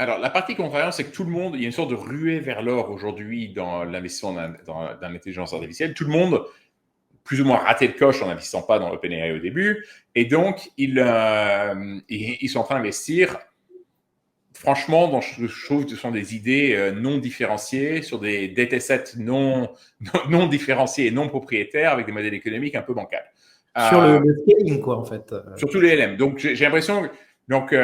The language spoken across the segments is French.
Alors, la partie contrariante, c'est que tout le monde, il y a une sorte de ruée vers l'or aujourd'hui dans l'investissement dans l'intelligence artificielle. Tout le monde, plus ou moins, raté le coche en n'investissant pas dans OpenAI au début. Et donc, ils sont en train d'investir, franchement, je trouve que ce sont des idées non différenciées sur des datasets non différenciés et non propriétaires avec des modèles économiques un peu bancals. Sur le scaling, quoi, en fait. Surtout les LM. Donc, j'ai l'impression. Donc,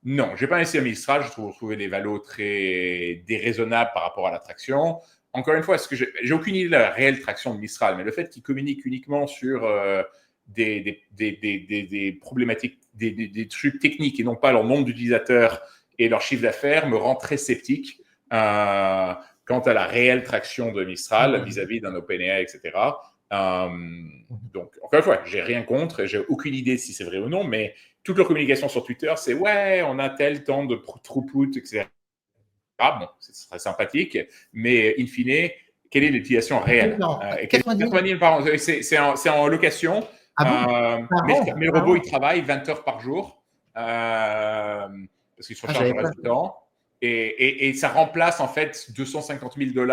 non, je n'ai pas investi à Mistral. Je trouve les valos très déraisonnables par rapport à la traction. Encore une fois, j'ai aucune idée de la réelle traction de Mistral, mais le fait qu'ils communiquent uniquement sur des problématiques, des trucs techniques et non pas leur nombre d'utilisateurs et leur chiffre d'affaires me rend très sceptique quant à la réelle traction de Mistral vis-à-vis d'un OpenAI, etc. Donc, encore une fois, j'ai rien contre, j'ai aucune idée si c'est vrai ou non, mais toute leur communication sur Twitter, c'est ouais, on a tel temps de throughput, etc. Ah bon, c'est très sympathique, mais in fine, quelle est l'utilisation réelle? Non, 90 000 par an, c'est en location. Mais le robot, il travaille 20 heures par jour parce qu'il se recharge le reste du temps. Et ça remplace en fait $250 000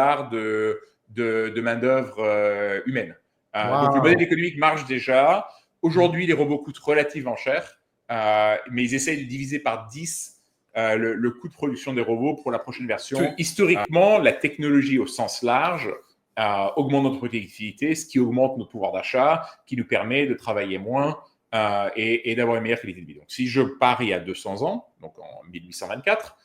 de main-d'œuvre humaine. Donc le modèle économique marche déjà. Aujourd'hui, les robots coûtent relativement cher, mais ils essayent de diviser par 10 le coût de production des robots pour la prochaine version. Historiquement, la technologie au sens large augmente notre productivité, ce qui augmente notre pouvoir d'achat, qui nous permet de travailler moins et d'avoir une meilleure qualité de vie. Donc, si je pars il y a 200 ans, donc en 1824,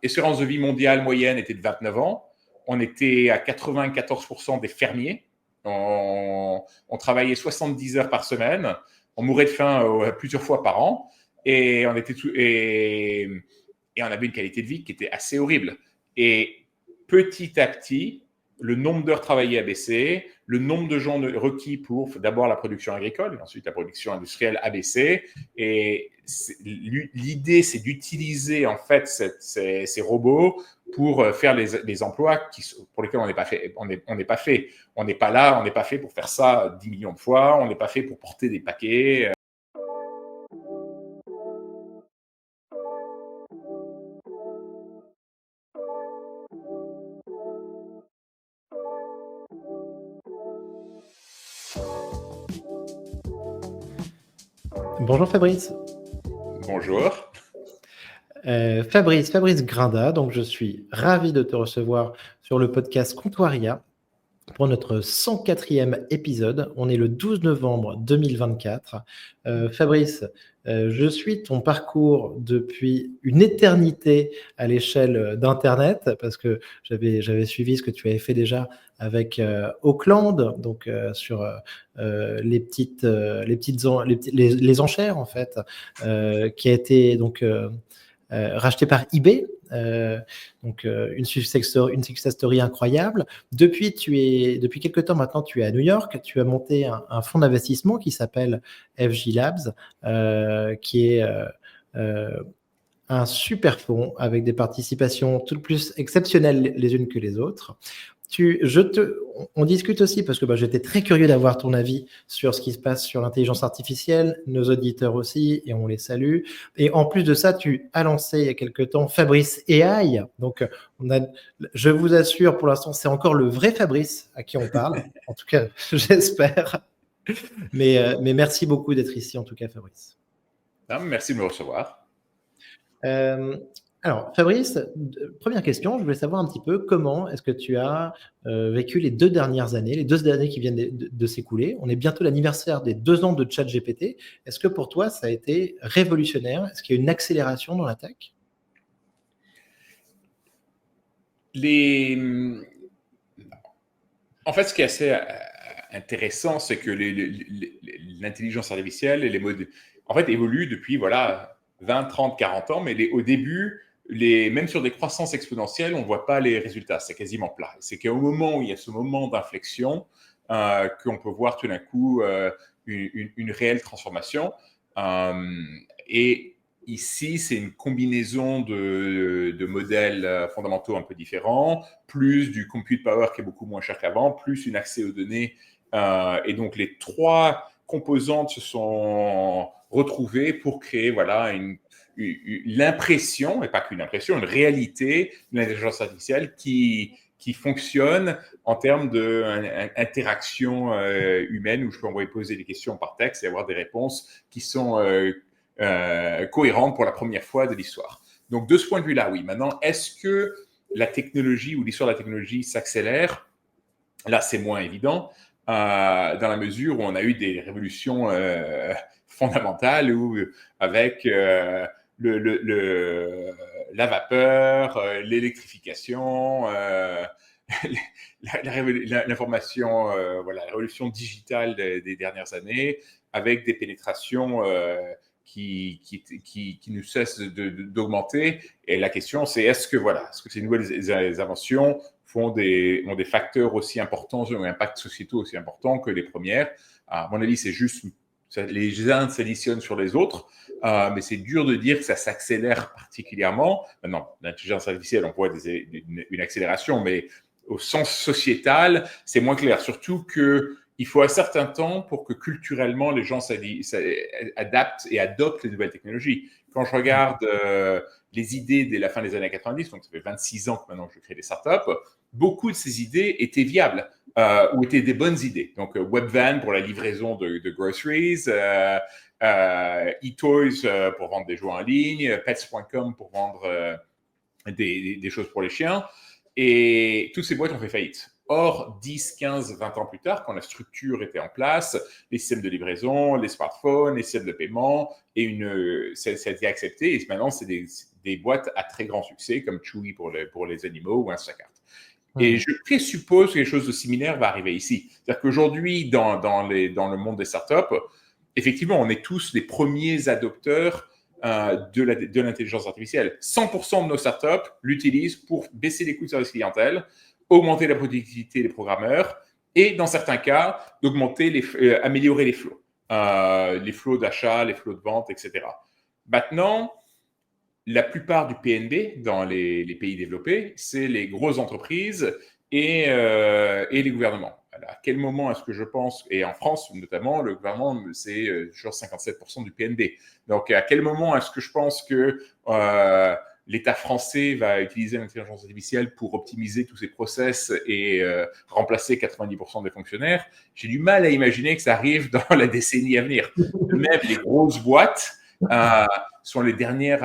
l'espérance de vie mondiale moyenne était de 29 ans. On était à 94% des fermiers. On travaillait 70 heures par semaine. On mourait de faim plusieurs fois par an. Et on avait une qualité de vie qui était assez horrible. Et petit à petit, le nombre d'heures travaillées a baissé, le nombre de gens requis pour d'abord la production agricole, et ensuite la production industrielle a baissé. Et l'idée, c'est d'utiliser en fait ces robots pour faire les emplois pour lesquels on n'est pas fait. On n'est pas là, on n'est pas fait pour faire ça 10 millions de fois, on n'est pas fait pour porter des paquets. Bonjour Fabrice. Bonjour. Fabrice Grinda, donc je suis ravi de te recevoir sur le podcast Comptoiria pour notre 104e épisode. On est le 12 novembre 2024. Fabrice, je suis ton parcours depuis une éternité à l'échelle d'Internet parce que j'avais suivi ce que tu avais fait déjà avec Auckland, donc sur les enchères en fait, qui a été donc racheté par eBay. Une success story incroyable. Depuis quelques temps maintenant, tu es à New York. Tu as monté un fonds d'investissement qui s'appelle FJ Labs, qui est un super fonds avec des participations toutes plus exceptionnelles les unes que les autres. On discute aussi parce que j'étais très curieux d'avoir ton avis sur ce qui se passe sur l'intelligence artificielle, nos auditeurs aussi, et on les salue. Et en plus de ça, tu as lancé il y a quelque temps Fabrice AI. Donc, je vous assure, pour l'instant, c'est encore le vrai Fabrice à qui on parle. En tout cas, j'espère. Mais merci beaucoup d'être ici, en tout cas, Fabrice. Non, merci de me recevoir. Alors, Fabrice, première question, je voulais savoir un petit peu comment est-ce que tu as vécu les 2 dernières années, les 2 années qui viennent de s'écouler. On est bientôt l'anniversaire des 2 ans de ChatGPT. Est-ce que pour toi, ça a été révolutionnaire? Est-ce qu'il y a une accélération dans la tech? En fait, ce qui est assez intéressant, c'est que l'intelligence artificielle et les modes, en fait, évoluent depuis 20, 30, 40 ans, mais au début, même sur des croissances exponentielles, on ne voit pas les résultats. C'est quasiment plat. C'est qu'au moment où il y a ce moment d'inflexion, qu'on peut voir tout d'un coup une réelle transformation. Et ici, c'est une combinaison de modèles fondamentaux un peu différents, plus du compute power qui est beaucoup moins cher qu'avant, plus un accès aux données. Et donc, les 3 composantes se sont retrouvées pour créer l'impression, et pas qu'une impression, une réalité de l'intelligence artificielle qui fonctionne en termes d'interaction humaine, où je peux envoyer poser des questions par texte et avoir des réponses qui sont cohérentes pour la première fois de l'histoire. Donc, de ce point de vue-là, oui. Maintenant, est-ce que la technologie ou l'histoire de la technologie s'accélère? Là, c'est moins évident, dans la mesure où on a eu des révolutions fondamentales avec la vapeur, l'électrification, l'information, la révolution digitale des dernières années, avec des pénétrations qui ne cessent d'augmenter. Et la question, c'est est-ce que ces nouvelles inventions ont des facteurs aussi importants, un impact sociétaux aussi important que les premières? À mon avis, c'est juste les uns s'additionnent sur les autres, mais c'est dur de dire que ça s'accélère particulièrement. Maintenant, l'intelligence artificielle, on voit une accélération, mais au sens sociétal, c'est moins clair. Surtout qu'il faut un certain temps pour que culturellement, les gens s'adaptent et adoptent les nouvelles technologies. Quand je regarde les idées dès la fin des années 90, donc ça fait 26 ans que maintenant je crée des startups, beaucoup de ces idées étaient viables ou étaient des bonnes idées. Donc, Webvan pour la livraison de groceries, eToys pour vendre des jouets en ligne, Pets.com pour vendre des choses pour les chiens. Et toutes ces boîtes ont fait faillite. Or, 10, 15, 20 ans plus tard, quand la structure était en place, les systèmes de livraison, les smartphones, les systèmes de paiement, ça a été accepté. Et maintenant, c'est des boîtes à très grand succès, comme Chewy pour les animaux ou Instacart. Et je présuppose que quelque chose de similaire va arriver ici. C'est-à-dire qu'aujourd'hui, dans le monde des startups, effectivement, on est tous les premiers adopteurs de l'intelligence artificielle. 100% de nos startups l'utilisent pour baisser les coûts de service clientèle, augmenter la productivité des programmeurs et, dans certains cas, améliorer les flots d'achat, les flots de vente, etc. Maintenant, la plupart du PNB dans les pays développés, c'est les grosses entreprises et les gouvernements. Alors, à quel moment est-ce que je pense, et en France notamment, le gouvernement, c'est genre 57% du PNB. Donc, à quel moment est-ce que je pense que l'État français va utiliser l'intelligence artificielle pour optimiser tous ses process et remplacer 90% des fonctionnaires? J'ai du mal à imaginer que ça arrive dans la décennie à venir. Même les grosses boîtes sont les dernières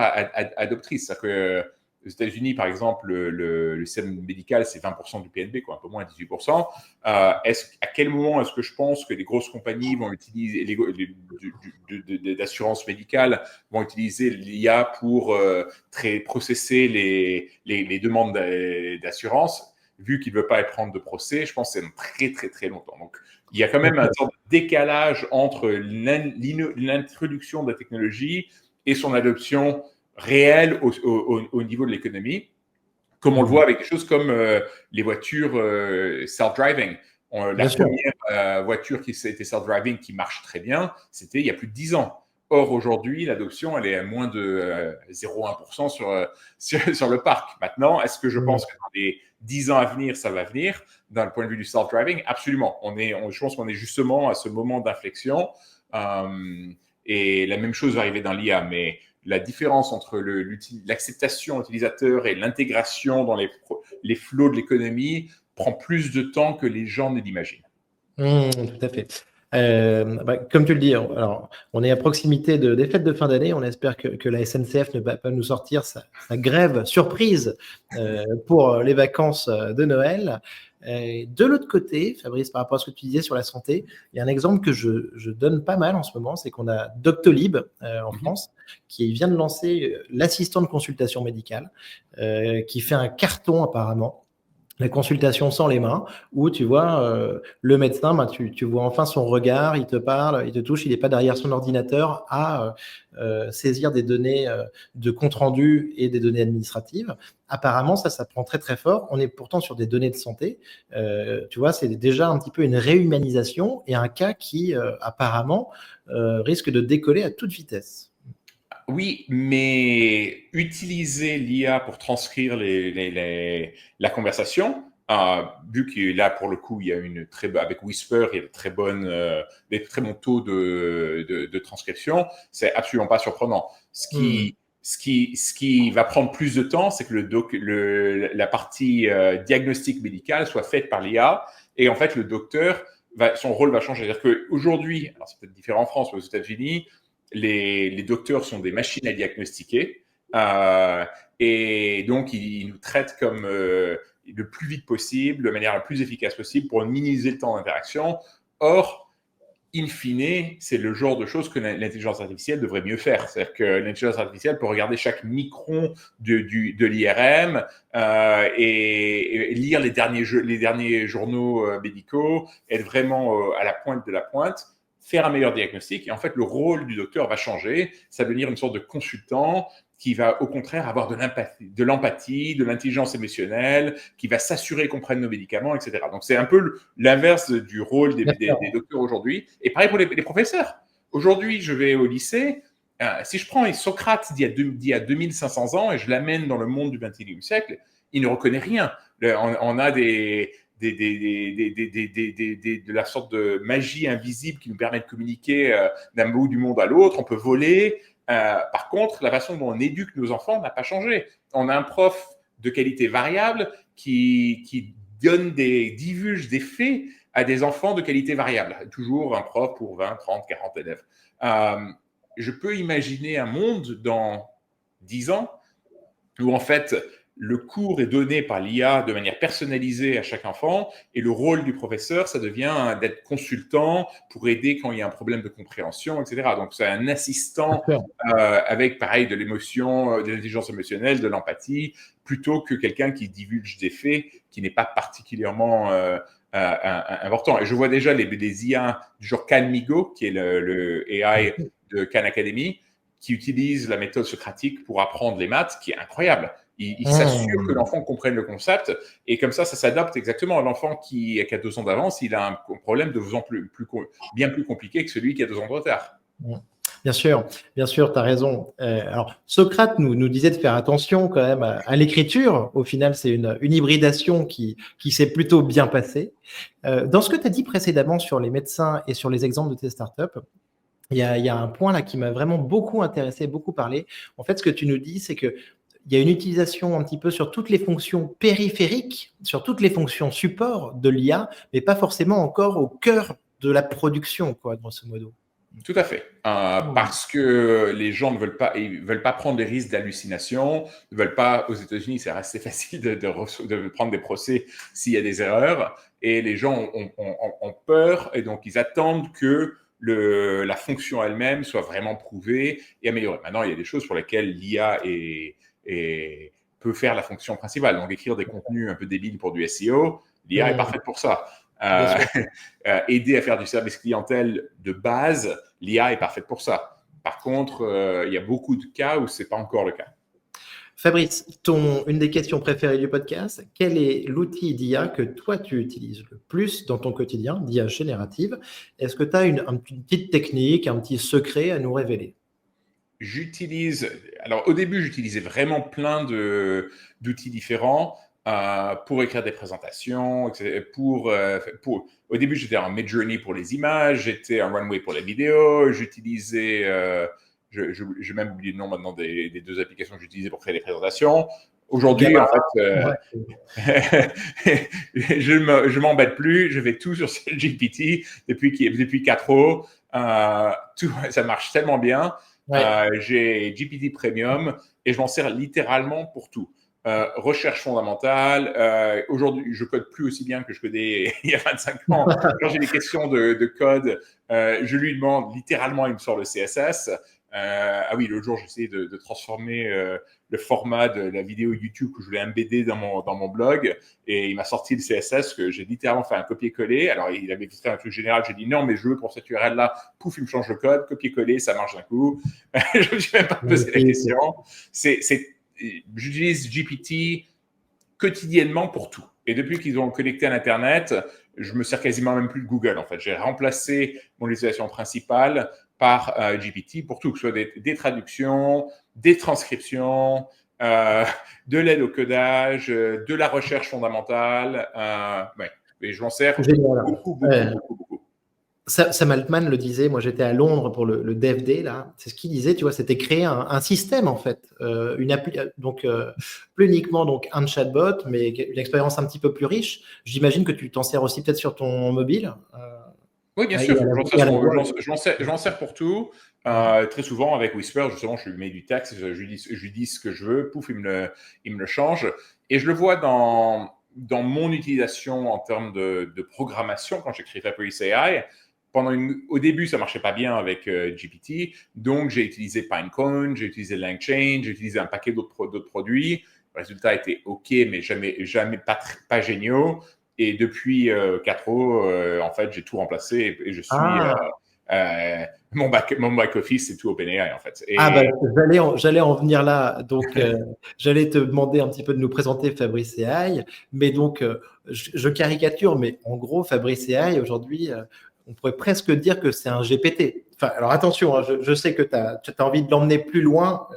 adoptrices. C'est-à-dire que aux États-Unis, par exemple, le système médical, c'est 20% du PNB, un peu moins, 18%. À quel moment est-ce que je pense que les grosses compagnies vont utiliser d'assurance médicale vont utiliser l'IA pour processer les demandes d'assurance, vu qu'ils ne veulent pas prendre de procès? Je pense que c'est dans très, très, très longtemps. Donc, il y a quand même un sorte de décalage entre l'introduction de la technologie et son adoption réelle au niveau de l'économie, comme on le voit avec des choses comme les voitures self-driving. La première voiture qui a été self-driving qui marche très bien, c'était il y a plus de 10 ans. Or, aujourd'hui, l'adoption, elle est à moins de 0,1% sur le parc. Maintenant, est-ce que je pense que dans les 10 ans à venir, ça va venir, dans le point de vue du self-driving? Absolument. Je pense qu'on est justement à ce moment d'inflexion. Et la même chose va arriver dans l'IA, mais la différence entre l'acceptation utilisateur et l'intégration dans les flots de l'économie prend plus de temps que les gens ne l'imaginent. Tout à fait. Comme tu le dis, alors, on est à proximité des fêtes de fin d'année. On espère que la SNCF ne va pas nous sortir sa grève surprise pour les vacances de Noël. De l'autre côté, Fabrice, par rapport à ce que tu disais sur la santé, il y a un exemple que je donne pas mal en ce moment, c'est qu'on a Doctolib en France qui vient de lancer l'assistant de consultation médicale qui fait un carton apparemment. La consultation sans les mains, où tu vois le médecin, tu vois enfin son regard, il te parle, il te touche, il n'est pas derrière son ordinateur à saisir des données de compte rendu et des données administratives. Apparemment, ça prend très très fort. On est pourtant sur des données de santé. Tu vois, c'est déjà un petit peu une réhumanisation et un cas qui apparemment risque de décoller à toute vitesse. Oui, mais utiliser l'IA pour transcrire la conversation, vu que là, pour le coup, il y a avec Whisper, il y a des très bons taux de transcription, c'est absolument pas surprenant. Ce Ce qui va prendre plus de temps, c'est que la partie diagnostic médical soit faite par l'IA. Et en fait, le docteur, son rôle va changer. C'est-à-dire qu'aujourd'hui, alors c'est peut-être différent en France, mais aux États-Unis, les docteurs sont des machines à diagnostiquer. Et donc, ils nous traitent comme le plus vite possible, de manière la plus efficace possible pour minimiser le temps d'interaction. Or, in fine, c'est le genre de choses que l'intelligence artificielle devrait mieux faire. C'est-à-dire que l'intelligence artificielle peut regarder chaque micron de l'IRM et lire les derniers journaux médicaux, être vraiment à la pointe de la pointe, faire un meilleur diagnostic. Et en fait, le rôle du docteur va changer. Ça va devenir une sorte de consultant qui va au contraire avoir de l'empathie, de l'intelligence émotionnelle, qui va s'assurer qu'on prenne nos médicaments, etc. Donc, c'est un peu l'inverse du rôle des docteurs aujourd'hui. Et pareil pour les professeurs. Aujourd'hui, je vais au lycée. Si je prends Socrate d'il y a 2500 ans et je l'amène dans le monde du 21e siècle, il ne reconnaît rien. On a de la sorte de magie invisible qui nous permet de communiquer d'un bout du monde à l'autre. On peut voler. Par contre, la façon dont on éduque nos enfants n'a pas changé. On a un prof de qualité variable qui divulge des faits à des enfants de qualité variable. Toujours un prof pour 20, 30, 40 élèves. Je peux imaginer un monde dans 10 ans où en fait le cours est donné par l'IA de manière personnalisée à chaque enfant et le rôle du professeur, ça devient d'être consultant pour aider quand il y a un problème de compréhension, etc. Donc, c'est un assistant avec, pareil, de l'émotion, de l'intelligence émotionnelle, de l'empathie, plutôt que quelqu'un qui divulge des faits qui n'est pas particulièrement important. Et je vois déjà les IA du genre Khan-Migo, qui est le AI de Khan Academy, qui utilise la méthode socratique pour apprendre les maths, qui est incroyable. Il s'assure que l'enfant comprenne le concept et comme ça s'adapte exactement à l'enfant qui a 2 ans d'avance. Il a un problème de bien plus compliqué que celui qui a 2 ans de retard. Bien sûr, tu as raison. Alors, Socrate nous disait de faire attention quand même à l'écriture. Au final, c'est une hybridation qui s'est plutôt bien passée. Dans ce que tu as dit précédemment sur les médecins et sur les exemples de tes startups, il y a un point là qui m'a vraiment beaucoup intéressé, beaucoup parlé. En fait, ce que tu nous dis, c'est que il y a une utilisation un petit peu sur toutes les fonctions périphériques, sur toutes les fonctions support de l'IA, mais pas forcément encore au cœur de la production, quoi, grosso modo. Tout à fait. Parce que les gens ne veulent pas prendre des risques d'hallucination, ne veulent pas, aux États-Unis, c'est assez facile de prendre des procès s'il y a des erreurs, et les gens ont peur, et donc ils attendent que la fonction elle-même soit vraiment prouvée et améliorée. Maintenant, il y a des choses pour lesquelles l'IA peut faire la fonction principale. Donc, écrire des contenus un peu débiles pour du SEO, l'IA est parfaite pour ça. Aider à faire du service clientèle de base, l'IA est parfaite pour ça. Par contre, il y a beaucoup de cas où ce n'est pas encore le cas. Fabrice, une des questions préférées du podcast, quel est l'outil d'IA que toi tu utilises le plus dans ton quotidien, d'IA générative? Est-ce que tu as une petite technique, un petit secret à nous révéler? Alors au début, j'utilisais vraiment plein d'outils différents pour écrire des présentations. Au début, j'étais en Midjourney pour les images, j'étais en Runway pour les vidéos, j'utilisais, j'ai même oublié le nom maintenant des 2 applications que j'utilisais pour créer des présentations. Aujourd'hui, en fait, je m'embête plus, je vais tout sur ChatGPT depuis 4 ans. Ça marche tellement bien. J'ai GPT Premium et je m'en sers littéralement pour tout. Recherche fondamentale. Aujourd'hui, je code plus aussi bien que je codais il y a 25 ans. Quand j'ai des questions de code, je lui demande littéralement, il me sort le CSS. Oui, l'autre jour, j'ai essayé de transformer le format de la vidéo YouTube que je voulais embedder dans mon blog et il m'a sorti le CSS que j'ai littéralement fait un copier-coller. Alors, il avait fait un truc général. J'ai dit non, mais je veux pour cette URL-là. Pouf, il me change le code. Copier-coller, ça marche d'un coup. Je ne me suis même pas posé la question. J'utilise GPT quotidiennement pour tout. Et depuis qu'ils ont connecté à l'Internet, je me sers quasiment même plus de Google. En fait, j'ai remplacé mon utilisation principale par GPT pour tout, que ce soit des traductions, des transcriptions, de l'aide au codage, de la recherche fondamentale. Et je m'en sers beaucoup. Sam Altman le disait, moi j'étais à Londres pour le Dev Day, là, c'est ce qu'il disait, tu vois, c'était créer un système en fait, une appli, donc plus uniquement donc un chatbot, mais une expérience un petit peu plus riche. J'imagine que tu t'en sers aussi peut-être sur ton mobile. Oui, bien sûr, j'en sers pour tout. Très souvent avec Whisper, justement, je lui mets du texte, je lui dis ce que je veux, pouf, il me le change. Et je le vois dans mon utilisation en termes de programmation quand j'écris Fabrice AI. Au début, ça marchait pas bien avec GPT, donc j'ai utilisé Pinecone, j'ai utilisé LangChain, j'ai utilisé un paquet d'autres produits. Le résultat était OK, mais jamais pas géniaux. Et depuis 4 ans, en fait, j'ai tout remplacé et je suis mon back office, c'est tout OpenAI en fait. Et... j'allais en venir là. Donc, j'allais te demander un petit peu de nous présenter Fabrice AI. Mais donc, je caricature, mais en gros, Fabrice AI, aujourd'hui, on pourrait presque dire que c'est un GPT. Enfin, alors attention, hein, je sais que tu as envie de l'emmener plus loin.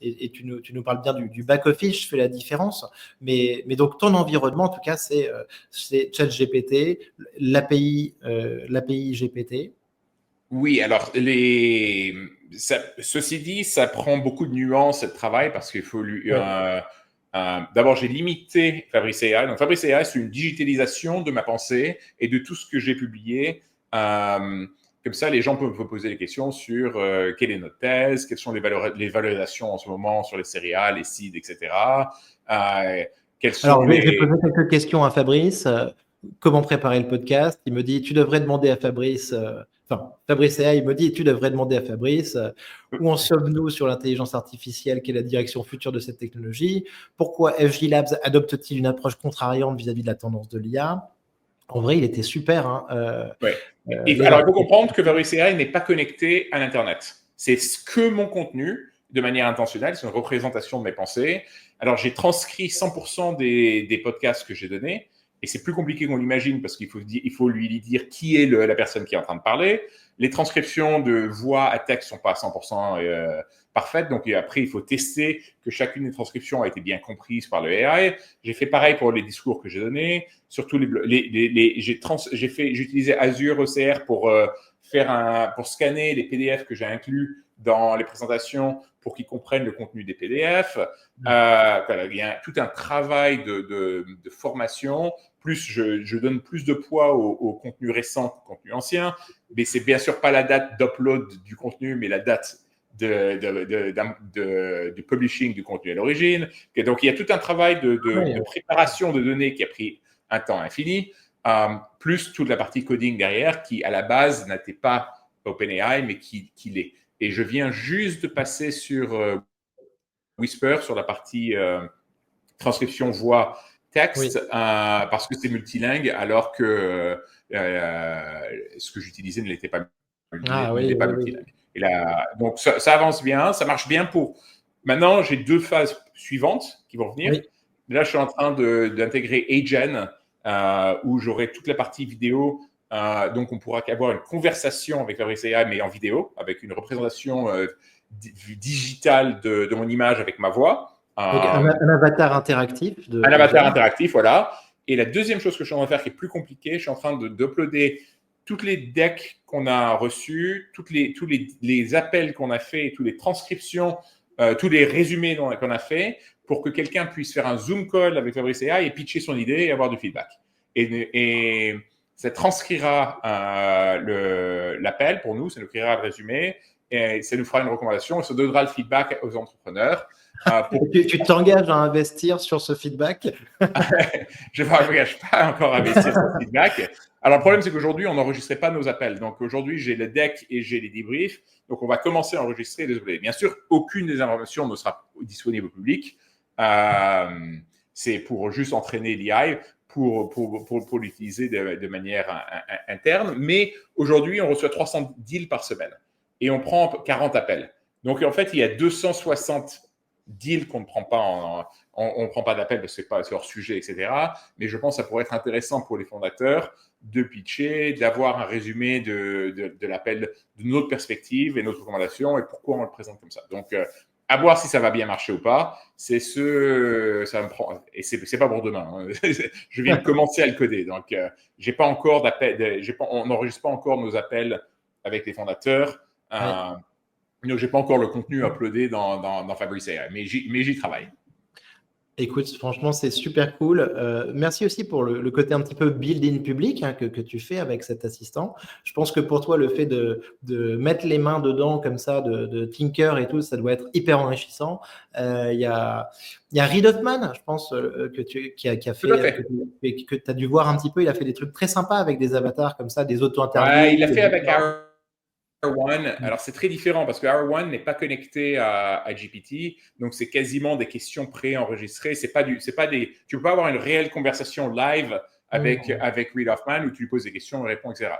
Et tu nous parles bien du back-office, je fais la différence. Mais donc, ton environnement, en tout cas, c'est ChatGPT, l'API GPT. Oui, alors, ceci dit, ça prend beaucoup de nuances et de travail parce qu'il faut lui. D'abord, j'ai limité Fabrice AI. Donc, Fabrice AI, c'est une digitalisation de ma pensée et de tout ce que j'ai publié. Comme ça, les gens peuvent me poser des questions sur quelle est notre thèse, quelles sont les valorisations en ce moment sur les céréales, les seeds, etc. Alors, je vais poser quelques questions à Fabrice. Comment préparer le podcast? Il me dit, tu devrais demander à Fabrice, Fabrice AI, il me dit, tu devrais demander à Fabrice, où en sommes-nous sur l'intelligence artificielle? Quelle est la direction future de cette technologie? Pourquoi FJ Labs adopte-t-il une approche contrariante vis-à-vis de la tendance de l'IA? En vrai, il était super. Ouais. Alors, il faut comprendre que Fabrice AI n'est pas connecté à l'Internet. C'est ce que mon contenu, de manière intentionnelle, c'est une représentation de mes pensées. Alors, j'ai transcrit 100% des podcasts que j'ai donnés, et c'est plus compliqué qu'on l'imagine parce qu'il faut lui dire qui est la personne qui est en train de parler. Les transcriptions de voix à texte sont pas à 100% parfaites, donc et après, il faut tester que chacune des transcriptions a été bien comprise par le AI. J'ai fait pareil pour les discours que j'ai donnés. Surtout j'ai utilisé Azure OCR pour pour scanner les PDF que j'ai inclus dans les présentations pour qu'ils comprennent le contenu des PDF. Il y a tout un travail de formation. Plus je donne plus de poids au contenu récent qu'au contenu ancien. Mais c'est bien sûr pas la date d'upload du contenu, mais la date du publishing du contenu à l'origine. Et donc, il y a tout un travail de préparation de données qui a pris un temps infini, plus toute la partie coding derrière qui, à la base, n'était pas OpenAI, mais qui l'est. Et je viens juste de passer sur Whisper, sur la partie transcription voix texte, parce que c'est multilingue, alors que ce que j'utilisais ne l'était pas, multilingue. Et là, donc, ça avance bien, ça marche bien pour... Maintenant, j'ai 2 phases suivantes qui vont venir. Là, je suis en train d'intégrer Agen, où j'aurai toute la partie vidéo. Donc, on pourra avoir une conversation avec Fabrice AI, mais en vidéo, avec une représentation digitale de mon image avec ma voix. Donc, un avatar interactif. Un avatar interactif, voilà. Et la deuxième chose que je suis en train de faire, qui est plus compliquée, je suis en train d'uploader toutes les decks qu'on a reçus, tous les appels qu'on a fait, toutes les transcriptions, tous les résumés qu'on a fait, pour que quelqu'un puisse faire un Zoom call avec Fabrice AI et pitcher son idée et avoir du feedback. Et ça transcrira l'appel pour nous, ça nous créera le résumé, et ça nous fera une recommandation et ça donnera le feedback aux entrepreneurs. Tu t'engages à investir sur ce feedback? Je ne m'engage pas encore à investir sur ce feedback. Alors, le problème, c'est qu'aujourd'hui, on n'enregistrait pas nos appels. Donc, aujourd'hui, j'ai le deck et j'ai les débriefs. Donc, on va commencer à enregistrer. Désolé. Bien sûr, aucune des informations ne sera disponible au public. C'est pour juste entraîner l'IA pour l'utiliser de manière interne. Mais aujourd'hui, on reçoit 300 deals par semaine et on prend 40 appels. Donc, en fait, il y a 260 deals qu'on ne prend pas on ne prend pas d'appel parce que c'est hors sujet, etc. Mais je pense que ça pourrait être intéressant pour les fondateurs de pitcher, d'avoir un résumé de l'appel de notre perspective et notre recommandation et pourquoi on le présente comme ça. Donc, à voir si ça va bien marcher ou pas. Ça me prend, et c'est pas pour demain. Hein. Je viens de commencer à le coder, donc j'ai pas encore d'appel, on n'enregistre pas encore nos appels avec les fondateurs. Donc j'ai pas encore le contenu uploadé dans Fabrice AI, mais j'y travaille. Écoute, franchement, c'est super cool. Merci aussi pour le côté un petit peu build-in public que tu fais avec cet assistant. Je pense que pour toi, le fait de mettre les mains dedans comme ça, de tinker et tout, ça doit être hyper enrichissant. Il y a Reid Hoffman, je pense, que tu as dû voir un petit peu. Il a fait des trucs très sympas avec des avatars comme ça, des auto-interviews. Ouais, il l'a fait avec R1, alors c'est très différent parce que R1 n'est pas connecté à GPT, donc c'est quasiment des questions pré-enregistrées. Tu peux pas avoir une réelle conversation live avec Reid Hoffman où tu lui poses des questions, il répond, etc.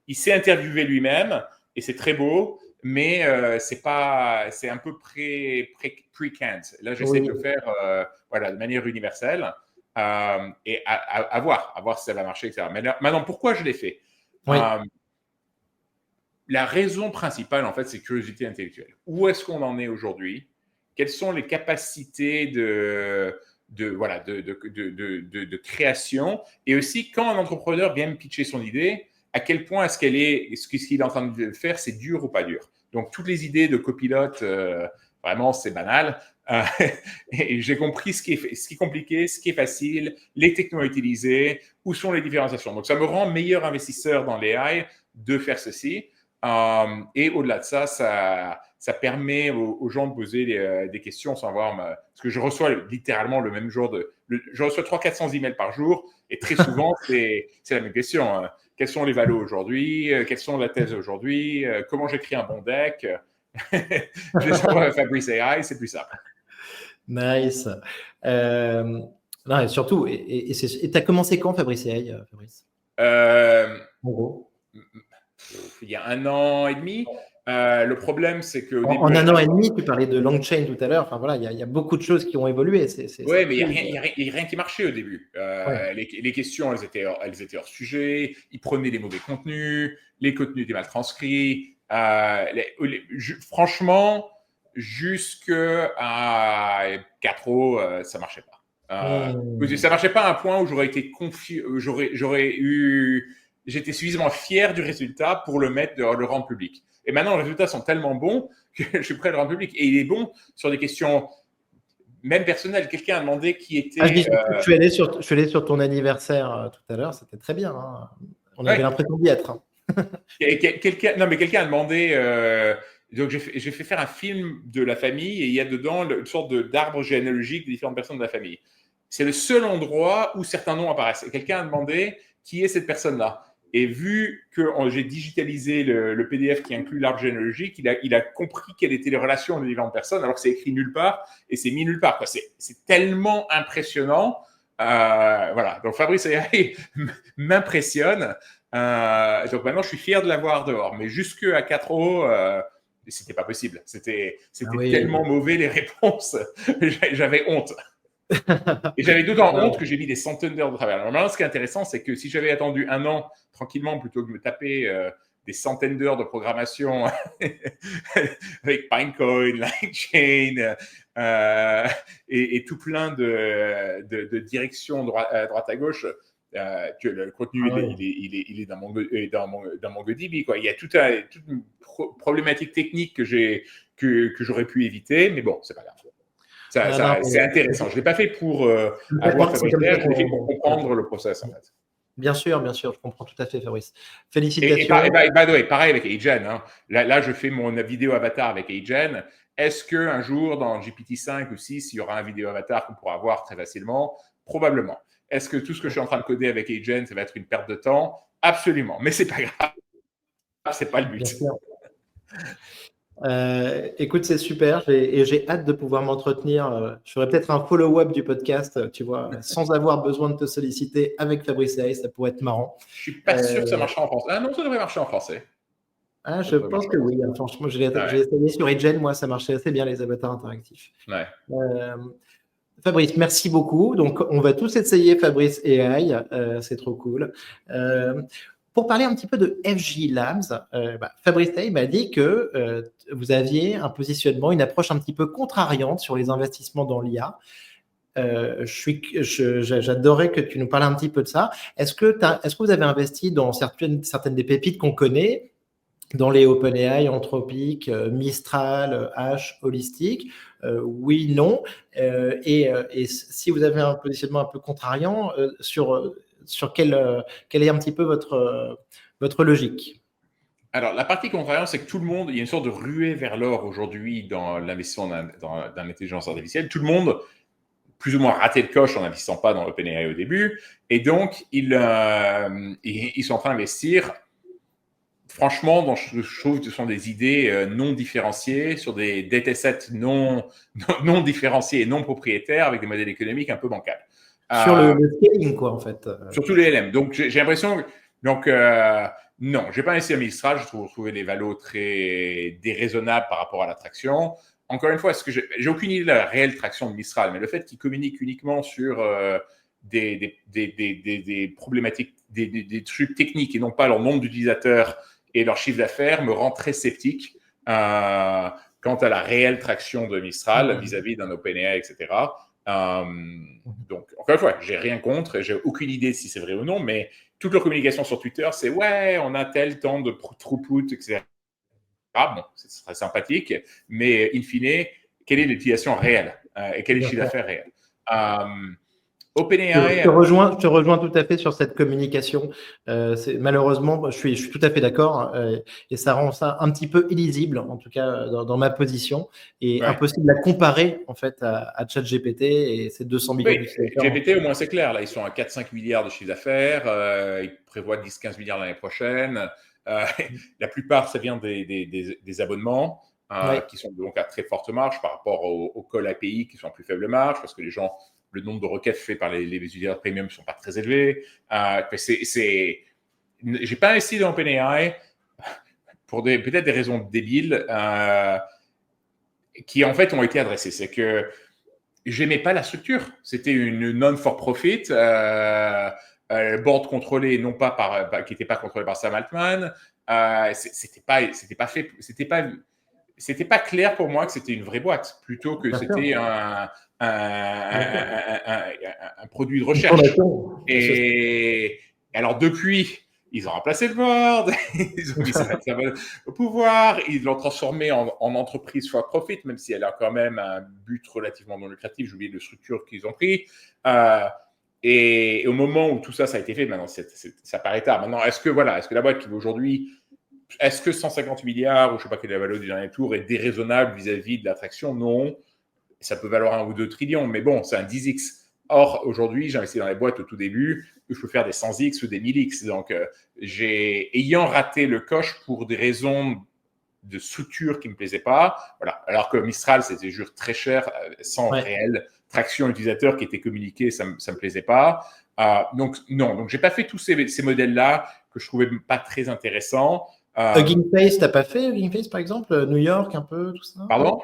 Il s'est interviewé lui-même et c'est très beau, mais c'est un peu pre-canned. Là, j'essaie de le faire de manière universelle et à voir si ça va marcher, etc. Mais maintenant, pourquoi je l'ai fait? La raison principale, en fait, c'est curiosité intellectuelle. Où est-ce qu'on en est aujourd'hui? Quelles sont les capacités de création? Et aussi, quand un entrepreneur vient me pitcher son idée, à quel point est-ce qu'il est en train de faire, c'est dur ou pas dur? Donc, toutes les idées de copilote, vraiment, c'est banal. Et j'ai compris ce qui est compliqué, ce qui est facile, les technos à utiliser, où sont les différenciations. Donc, ça me rend meilleur investisseur dans l'AI de faire ceci. Et au-delà de ça, ça permet aux gens de poser des questions sans voir. Parce que je reçois littéralement le même jour je reçois 300-400 emails par jour et très souvent, c'est la même question. Quels sont les valos aujourd'hui? Quelles sont la thèse aujourd'hui? Comment j'écris un bon deck? Je les envoie à Fabrice AI, c'est plus simple. Nice. Non, et surtout, et tu as commencé quand, Fabrice AI, Fabrice? En gros. Il y a 1 an et demi. Le problème, c'est qu'au début. En 1 an et demi, tu parlais de Longchain tout à l'heure. Enfin, voilà, il y a beaucoup de choses qui ont évolué. Oui, mais il n'y a rien qui marchait au début. Les questions, elles étaient hors sujet. Ils prenaient des mauvais contenus. Les contenus étaient mal transcrits. Franchement, jusqu'à 4 ça ne marchait pas. Ça ne marchait pas à un point où j'aurais été confié. J'étais suffisamment fier du résultat pour le rendre public. Et maintenant, les résultats sont tellement bons que je suis prêt à le rendre public. Et il est bon sur des questions même personnelles. Quelqu'un a demandé qui était… je suis allé sur ton anniversaire tout à l'heure, c'était très bien. Hein. On avait l'impression d'y être. Hein. Quelqu'un a demandé… donc, j'ai fait faire un film de la famille et il y a dedans une sorte d'arbre généalogique des différentes personnes de la famille. C'est le seul endroit où certains noms apparaissent. Et quelqu'un a demandé qui est cette personne-là. Et vu que j'ai digitalisé le PDF qui inclut l'arbre généalogique, il a compris quelles étaient les relations des différentes personnes, alors que c'est écrit nulle part et c'est mis nulle part. C'est tellement impressionnant. Voilà. Donc Fabrice AI m'impressionne. Donc maintenant, je suis fier de l'avoir dehors. Mais jusqu'à 4 c'était pas possible. C'était tellement mauvais les réponses. J'avais honte. Et j'avais d'autant honte que j'ai mis des centaines d'heures de travail. Alors maintenant, ce qui est intéressant, c'est que si j'avais attendu 1 an tranquillement plutôt que de me taper des centaines d'heures de programmation avec Pinecoin, Lightchain et tout plein de directions droite à gauche, que le contenu il est dans mon MongoDB, quoi. Il y a toute une problématique technique que j'aurais pu éviter, mais bon, c'est pas grave. C'est intéressant. Je ne l'ai pas fait pour avoir Fabrice, je l'ai fait pour comprendre le process, en fait. Bien sûr, je comprends tout à fait, Fabrice. Félicitations. Et by the way, pareil avec Agen. Hein. Là, je fais mon vidéo avatar avec Agen. Est-ce qu'un jour, dans GPT-5 ou 6, il y aura un vidéo avatar qu'on pourra voir très facilement? Probablement. Est-ce que tout ce que je suis en train de coder avec Agen, ça va être une perte de temps? Absolument. Mais ce n'est pas grave. Ce n'est pas le but. Écoute, c'est super et j'ai hâte de pouvoir m'entretenir. Je ferai peut-être un follow-up du podcast, tu vois, sans avoir besoin de te solliciter avec Fabrice AI, ça pourrait être marrant. Je suis pas sûr que ça marchera en français. Ah non, ça devrait marcher en français. Ah, je pense que oui. Hein. Franchement, j'ai essayé sur Agen, moi, ça marchait assez bien les avatars interactifs. Ouais. Fabrice, merci beaucoup. Donc, on va tous essayer Fabrice AI, c'est trop cool. Pour parler un petit peu de FJ Labs, Fabrice Tay m'a dit que vous aviez un positionnement, une approche un petit peu contrariante sur les investissements dans l'IA. J'adorerais que tu nous parles un petit peu de ça. Est-ce que vous avez investi dans certaines des pépites qu'on connaît, dans les OpenAI, Anthropic, Mistral, H, Holistic? Oui, non. Et si vous avez un positionnement un peu contrariant, sur quelle est un petit peu votre logique? Alors, la partie contrariante, c'est que tout le monde, il y a une sorte de ruée vers l'or aujourd'hui dans l'investissement dans l'intelligence artificielle. Tout le monde, plus ou moins, raté le coche en n'investissant pas dans OpenAI au début. Et donc, ils sont en train d'investir, franchement, je trouve que ce sont des idées non différenciées, sur des datasets non différenciés et non propriétaires, avec des modèles économiques un peu bancals. Sur le scaling, quoi, en fait. Surtout les LM. Donc, j'ai l'impression... Donc, non, je n'ai pas investi à Mistral. Je trouvais les valos très déraisonnables par rapport à la traction. Encore une fois, j'ai aucune idée de la réelle traction de Mistral, mais le fait qu'ils communiquent uniquement sur des problématiques, des trucs techniques et non pas leur nombre d'utilisateurs et leur chiffre d'affaires me rend très sceptique quant à la réelle traction de Mistral vis-à-vis d'un OpenAI, etc. Donc, encore une fois, j'ai rien contre, j'ai aucune idée si c'est vrai ou non, mais toute leur communication sur Twitter, c'est ouais, on a tel temps de throughput, etc. Ah bon, ce serait sympathique, mais in fine, quelle est l'utilisation réelle et quel est le chiffre d'affaires réel? OpenAI. Je te rejoins tout à fait sur cette communication. Malheureusement, je suis tout à fait d'accord, et ça rend ça un petit peu illisible, en tout cas dans ma position, et impossible à comparer en fait à ChatGPT et ses 200 millions d'utilisateurs. GPT, au moins c'est clair, là ils sont à 4-5 milliards de chiffre d'affaires, ils prévoient 10-15 milliards l'année prochaine. La plupart, ça vient des abonnements qui sont donc à très forte marge par rapport au call API qui sont à plus faible marge, parce que le nombre de requêtes faites par les utilisateurs premium ne sont pas très élevés. J'ai pas investi dans OpenAI pour peut-être des raisons débiles qui en fait ont été adressées. C'est que j'aimais pas la structure. C'était une non-for-profit, board contrôlé non pas qui n'était pas contrôlé par Sam Altman. C'était pas clair pour moi que c'était une vraie boîte, plutôt que c'était un produit de recherche. Et alors depuis, ils ont remplacé le board, ils ont mis ça au pouvoir, ils l'ont transformé en entreprise for profit, même si elle a quand même un but relativement non lucratif. J'ai oublié de structure qu'ils ont pris. Et au moment où tout ça a été fait, maintenant ça paraît tard. Maintenant, est-ce que la boîte qui vaut aujourd'hui, est-ce que 150 milliards, ou je ne sais pas quelle est la valeur du dernier tour, est déraisonnable vis-à-vis de l'attraction? Non. Ça peut valoir 1 ou 2 trillions, mais bon, c'est un 10x. Or, aujourd'hui, j'ai investi dans les boîtes au tout début, je peux faire des 100x ou des 1000x. Donc, ayant raté le coche pour des raisons de structure qui ne me plaisaient pas, voilà. Alors que Mistral, c'était juste très cher, sans réelle traction utilisateur qui était communiquée, ça ne me plaisait pas. Donc, non. Donc, je n'ai pas fait tous ces modèles-là que je trouvais pas très intéressants. Hugging Face, tu n'as pas fait Hugging Face, par exemple? New York, un peu, tout ça? Pardon?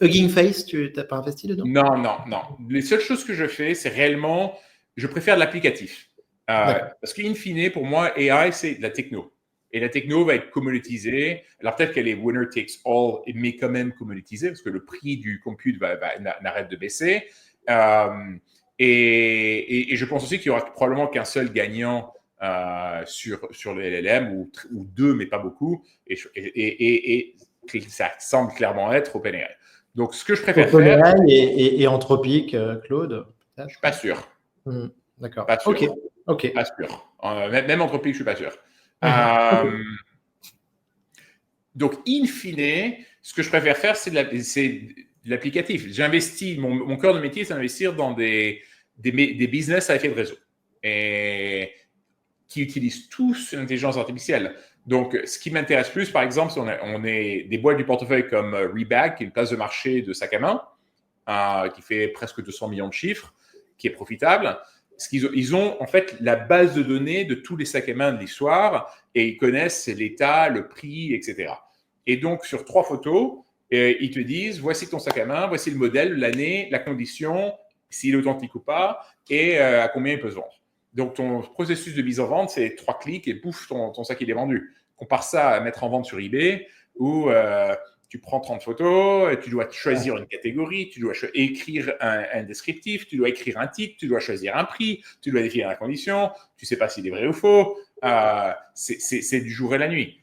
Hugging Face, tu n'as pas investi dedans? Non. Les seules choses que je fais, c'est réellement, je préfère l'applicatif. Parce qu'in fine, pour moi, AI, c'est de la techno. Et la techno va être commoditisée. Alors peut-être qu'elle est winner takes all, mais quand même commoditisée, parce que le prix du compute n'arrête de baisser. Et je pense aussi qu'il y aura probablement qu'un seul gagnant sur le LLM, ou deux, mais pas beaucoup. Et ça semble clairement être OpenAI. Donc, ce que je préfère faire... et Anthropic, Claude? Je suis pas sûr. D'accord. Pas sûr. Ok. Pas sûr. Même Anthropic, je suis pas sûr. Donc, in fine, ce que je préfère faire, c'est de l'applicatif. J'investis, mon cœur de métier, c'est d'investir dans des business à effet de réseau. Et qui utilisent tous l'intelligence artificielle. Donc, ce qui m'intéresse plus, par exemple, on est des boîtes du portefeuille comme Rebag, qui est une place de marché de sac à main, qui fait presque 200 millions de chiffres, qui est profitable. Ils ont en fait la base de données de tous les sacs à main de l'histoire, et ils connaissent l'état, le prix, etc. Et donc, sur 3 photos, ils te disent, voici ton sac à main, voici le modèle, l'année, la condition, s'il est authentique ou pas, et à combien il peut se vendre. Donc, ton processus de mise en vente, c'est 3 clics et pouf, ton sac, il est vendu. Compare ça à mettre en vente sur eBay où tu prends 30 photos, et tu dois choisir une catégorie, tu dois écrire un descriptif, tu dois écrire un titre, tu dois choisir un prix, tu dois définir la condition, tu ne sais pas s'il est vrai ou faux. C'est du jour et la nuit.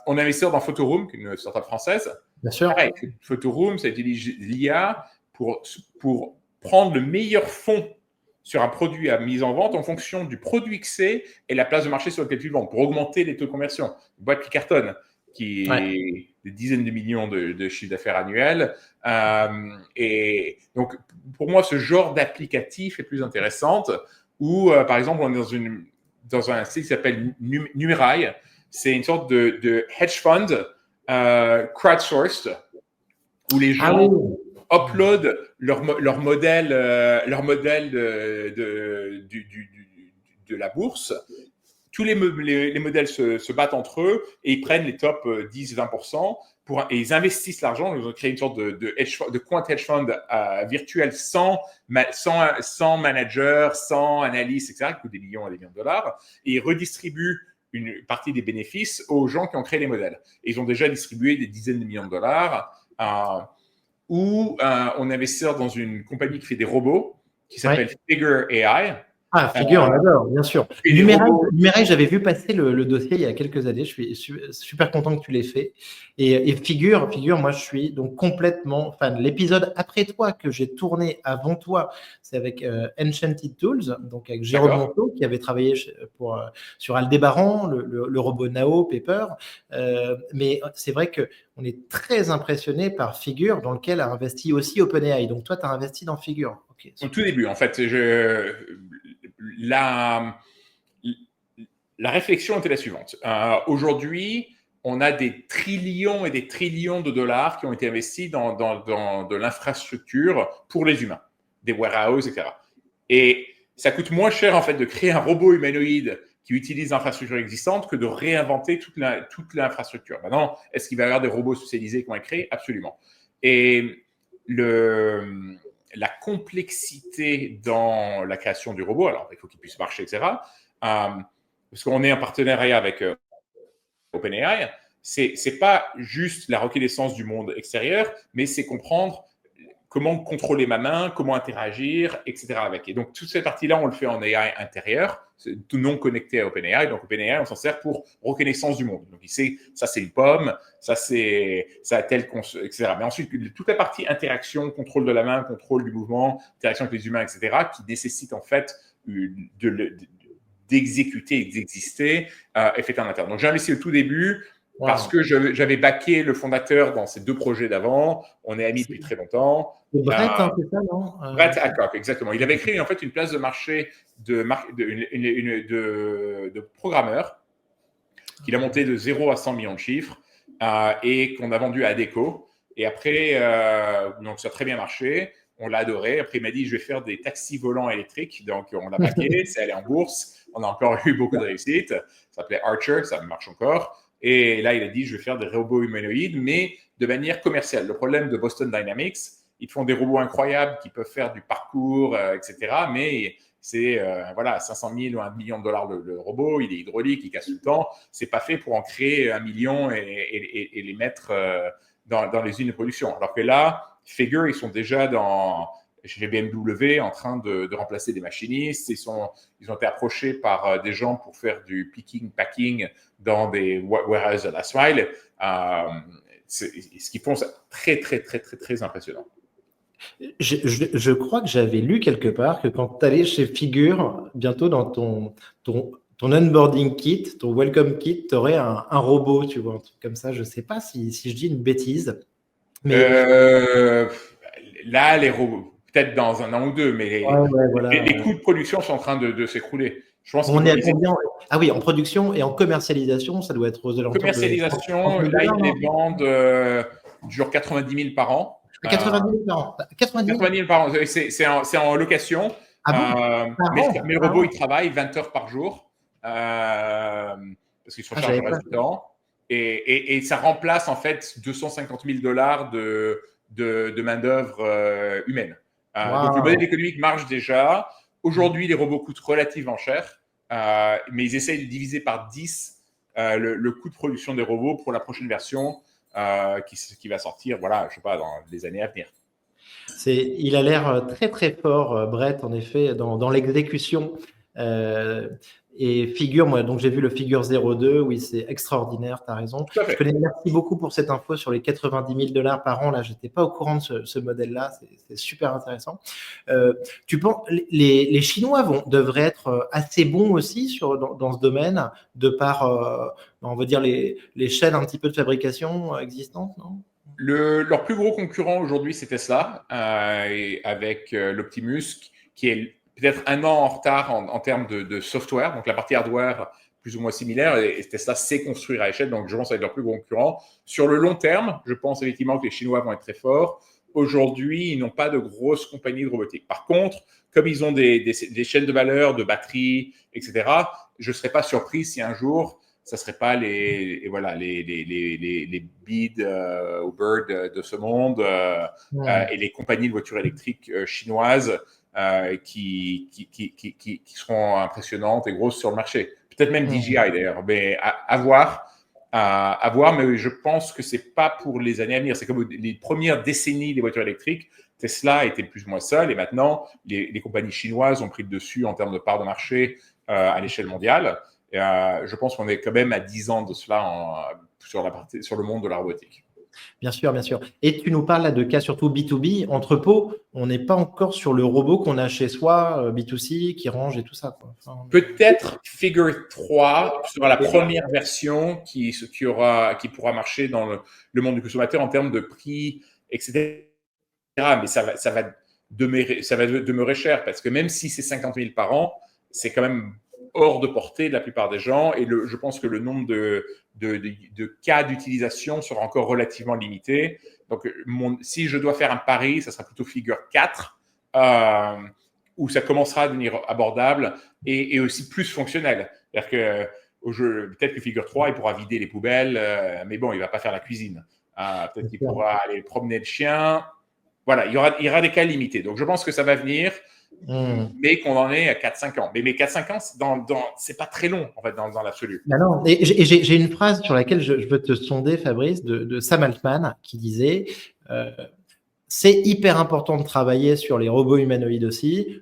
On investit dans Photoroom, une startup française. Bien sûr. Pareil, Photoroom, ça utilise l'IA pour prendre le meilleur fond sur un produit à mise en vente en fonction du produit que c'est et la place de marché sur lequel tu le vends, pour augmenter les taux de conversion. Une boîte qui cartonne, qui est des dizaines de millions de chiffres d'affaires annuels. Et donc, pour moi, ce genre d'applicatif est plus intéressante où, par exemple, on est dans un site qui s'appelle Numerai. C'est une sorte de hedge fund crowdsourced où les gens upload leur modèle de la bourse. Tous les modèles se battent entre eux et ils prennent les top 10-20% et ils investissent l'argent. Ils ont créé une sorte de quant hedge fund virtuel sans manager, sans analyste, etc., qui coûte des millions et des millions de dollars. Et ils redistribuent une partie des bénéfices aux gens qui ont créé les modèles. Et ils ont déjà distribué des dizaines de millions de dollars. Où on investit dans une compagnie qui fait des robots qui s'appelle Figure AI. Ah, Figure, on adore, bien sûr. Numerai, j'avais vu passer le dossier il y a quelques années. Je suis super content que tu l'aies fait. Et Figure, moi, je suis donc complètement fan. L'épisode après toi que j'ai tourné avant toi, c'est avec Enchanted Tools, donc avec Jérôme Monteau, qui avait travaillé sur Aldébaran, le robot Nao, Pepper. Mais c'est vrai qu'on est très impressionné par Figure, dans lequel a investi aussi OpenAI. Donc toi, tu as investi dans Figure. Okay, au tout début, en fait, la réflexion était la suivante. Aujourd'hui, on a des trillions et des trillions de dollars qui ont été investis dans de l'infrastructure pour les humains, des warehouses, etc. Et ça coûte moins cher, en fait, de créer un robot humanoïde qui utilise l'infrastructure existante que de réinventer toute l'infrastructure. Maintenant, est-ce qu'il va y avoir des robots spécialisés qui vont être créés? Absolument. Et la complexité dans la création du robot, alors il faut qu'il puisse marcher, etc. Parce qu'on est en partenariat avec OpenAI, c'est pas juste la reconnaissance du monde extérieur, mais c'est comprendre comment contrôler ma main, comment interagir, etc. avec. Et donc, toute cette partie-là, on le fait en AI intérieur, tout non connecté à OpenAI. Donc, OpenAI, on s'en sert pour reconnaissance du monde. Donc, il sait, ça, c'est une pomme, ça a tel, etc. Mais ensuite, toute la partie interaction, contrôle de la main, contrôle du mouvement, interaction avec les humains, etc., qui nécessite, en fait, d'exécuter et d'exister, est fait en interne. Donc, j'ai investi au tout début parce que j'avais backé le fondateur dans ces 2 projets d'avant. On est amis depuis très longtemps. C'est Brett, c'est ça, non Brett Adcock, exactement. Il avait créé en fait une place de marché de programmeurs qu'il a monté de 0 à 100 millions de chiffres et qu'on a vendu à Adecco. Et après, donc ça a très bien marché. On l'a adoré. Après, il m'a dit, je vais faire des taxis volants électriques. Donc, on l'a backé. C'est allé en bourse. On a encore eu beaucoup de réussite. Ça s'appelait Archer. Ça marche encore. Et là, il a dit, je vais faire des robots humanoïdes, mais de manière commerciale. Le problème de Boston Dynamics, ils font des robots incroyables qui peuvent faire du parcours, etc. Mais c'est 500 000 ou 1 million de dollars le robot. Il est hydraulique, il casse tout le temps. C'est pas fait pour en créer 1 million et les mettre dans les usines de production. Alors que là, Figure, ils sont déjà chez BMW en train de remplacer des machinistes. Ils ont été approchés par des gens pour faire du picking, packing dans des warehouses à la Smile. Ce qu'ils font, c'est très, très, très, très, très impressionnant. Je crois que j'avais lu quelque part que quand tu allais chez Figure, bientôt dans ton onboarding kit, ton welcome kit, tu aurais un robot, tu vois, un truc comme ça. Je ne sais pas si je dis une bêtise. Mais là, les robots, peut-être dans 1 an ou 2, mais les coûts de production sont en train de s'écrouler. Je pense on est à combien? Ah oui, en production et en commercialisation, ça doit être aux alentours commercialisation, là, ils les vendent genre 90 000 par an. 90 000 par an. 90 000 par an. C'est en location. Mais le robot, il travaille 20 heures par jour parce qu'il se recharge le reste du temps. Et ça remplace en fait 250 000 $ de main-d'œuvre humaine. Donc le modèle économique marche déjà. Aujourd'hui, les robots coûtent relativement cher, mais ils essayent de diviser par 10 le coût de production des robots pour la prochaine version qui va sortir, voilà, je sais pas, dans les années à venir. Il a l'air très très fort, Brett, en effet, dans l'exécution. Et Figure, moi, donc j'ai vu le Figure 02, oui, c'est extraordinaire, tu as raison. Merci beaucoup pour cette info sur les 90 000 $ par an. Là, j'étais pas au courant de ce modèle-là, c'est super intéressant. Tu penses, les Chinois devraient être assez bons aussi dans ce domaine, de par, on va dire, les chaînes un petit peu de fabrication existantes, non? Leur plus gros concurrent aujourd'hui, c'est Tesla, avec l'Optimus, qui est peut-être un an en retard en termes de software, donc la partie hardware plus ou moins similaire, et Tesla sait construire à échelle, donc je pense que c'est leur plus gros concurrent. Sur le long terme, je pense effectivement que les Chinois vont être très forts. Aujourd'hui, ils n'ont pas de grosses compagnies de robotique. Par contre, comme ils ont des chaînes de valeur, de batteries, etc., je ne serais pas surpris si un jour, ça ne serait pas les Bid ou Bird de ce monde et les compagnies de voitures électriques chinoises qui seront impressionnantes et grosses sur le marché. Peut-être même DJI d'ailleurs, mais à voir, mais je pense que ce n'est pas pour les années à venir. C'est comme les premières décennies des voitures électriques, Tesla était plus ou moins seul et maintenant les compagnies chinoises ont pris le dessus en termes de part de marché à l'échelle mondiale. Et, je pense qu'on est quand même à 10 ans de cela sur le monde de la robotique. Bien sûr, bien sûr. Et tu nous parles là de cas surtout B2B, entrepôt. On n'est pas encore sur le robot qu'on a chez soi, B2C, qui range et tout ça, quoi. Enfin, peut-être Figure 3 sera la première version qui pourra marcher dans le monde du consommateur en termes de prix, etc. Mais ça va demeurer cher parce que même si c'est 50 000 par an, c'est quand même hors de portée de la plupart des gens et je pense que le nombre de cas d'utilisation sera encore relativement limité. Donc, si je dois faire un pari, ça sera plutôt Figure 4 où ça commencera à devenir abordable et aussi plus fonctionnel. C'est-à-dire que peut-être que Figure 3, il pourra vider les poubelles, mais bon, il ne va pas faire la cuisine. Peut-être qu'il pourra aller promener le chien. Voilà, il y aura des cas limités. Donc, je pense que ça va venir, mais qu'on en est à 4-5 ans. Mais 4-5 ans, c'est pas très long, en fait, dans l'absolu. Ben non. Et j'ai une phrase sur laquelle je veux te sonder, Fabrice, de Sam Altman, qui disait c'est hyper important de travailler sur les robots humanoïdes aussi.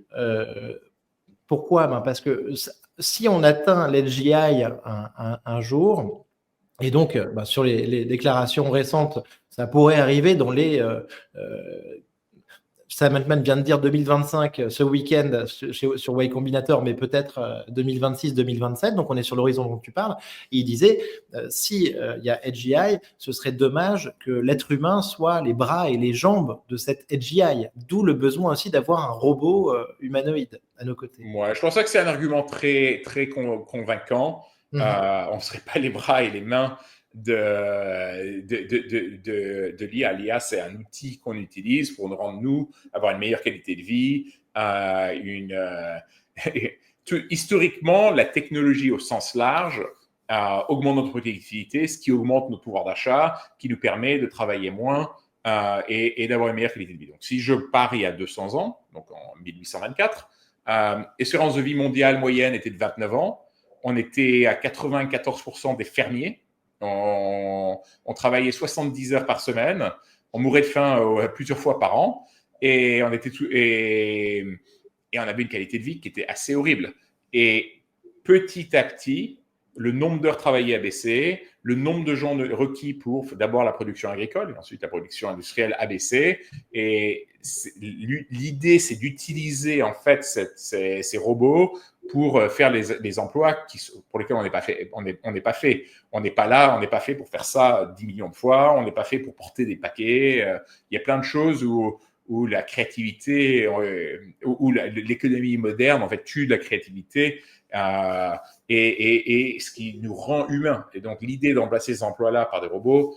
Pourquoi? Parce que si on atteint l'LGI un jour, et donc sur les déclarations récentes, ça pourrait arriver dans les Sam Altman vient de dire 2025 ce week-end sur Y Combinator, mais peut-être 2026-2027, donc on est sur l'horizon dont tu parles. Et il disait, si y a AGI, ce serait dommage que l'être humain soit les bras et les jambes de cette AGI, d'où le besoin aussi d'avoir un robot humanoïde à nos côtés. Ouais, je pense que c'est un argument très, très convaincant. On ne serait pas les bras et les mains de l'IA. L'IA, c'est un outil qu'on utilise pour nous rendre, avoir une meilleure qualité de vie. Historiquement, la technologie au sens large augmente notre productivité, ce qui augmente notre pouvoir d'achat, qui nous permet de travailler moins et d'avoir une meilleure qualité de vie. Donc, si je pars il y a 200 ans, donc en 1824, espérance de vie mondiale moyenne était de 29 ans. On était à 94% des fermiers. On travaillait 70 heures par semaine. On mourait de faim plusieurs fois par an. Et on avait une qualité de vie qui était assez horrible. Et petit à petit, le nombre d'heures travaillées a baissé, le nombre de gens requis pour d'abord la production agricole et ensuite la production industrielle a baissé. Et l'idée, c'est d'utiliser en fait ces robots pour faire les emplois pour lesquels on n'est pas fait. On n'est pas fait. On n'est pas là, on n'est pas fait pour faire ça 10 millions de fois. On n'est pas fait pour porter des paquets. Il y a plein de choses où la créativité, où l'économie moderne en fait tue la créativité. Et ce qui nous rend humains. Et donc, l'idée d'emplacer ces emplois-là par des robots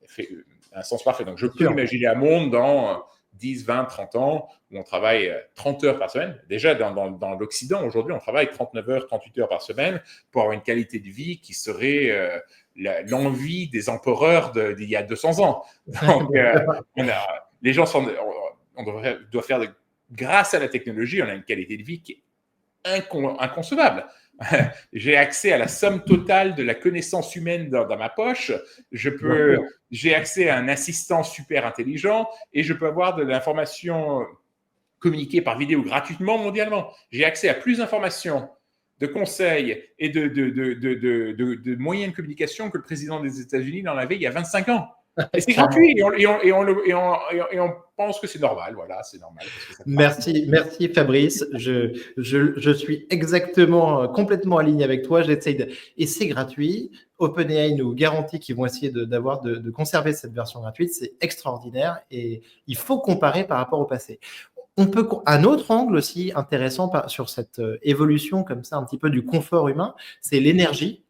fait un sens parfait. Donc, je peux imaginer un monde dans 10, 20, 30 ans où on travaille 30 heures par semaine. Déjà, dans l'Occident, aujourd'hui, on travaille 39 heures, 38 heures par semaine pour avoir une qualité de vie qui serait l'envie des empereurs d'il y a 200 ans. Donc, les gens doivent faire grâce à la technologie, on a une qualité de vie qui est inconcevable. J'ai accès à la somme totale de la connaissance humaine dans ma poche. J'ai accès à un assistant super intelligent et je peux avoir de l'information communiquée par vidéo gratuitement mondialement. J'ai accès à plus d'informations, de conseils et de moyens de communication que le président des États-Unis n'en avait il y a 25 ans. Et c'est gratuit et on pense que c'est normal. Voilà, c'est normal. Merci Fabrice. Je suis exactement, complètement aligné avec toi. Et c'est gratuit. OpenAI nous garantit qu'ils vont essayer de conserver cette version gratuite. C'est extraordinaire et il faut comparer par rapport au passé. On peut, un autre angle aussi intéressant sur cette évolution comme ça, un petit peu du confort humain, c'est l'énergie.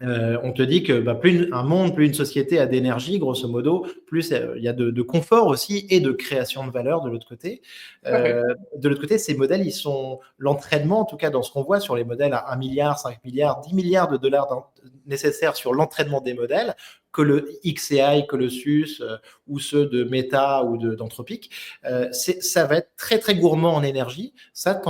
On te dit que plus un monde, plus une société a d'énergie, grosso modo, plus il y a de confort aussi et de création de valeur de l'autre côté. De l'autre côté, ces modèles, ils sont l'entraînement, en tout cas dans ce qu'on voit sur les modèles à 1 milliard, 5 milliards, 10 milliards de dollars nécessaires sur l'entraînement des modèles, que le XAI, Colossus ou ceux de Meta ou d'Anthropic, ça va être très très gourmand en énergie. Ça,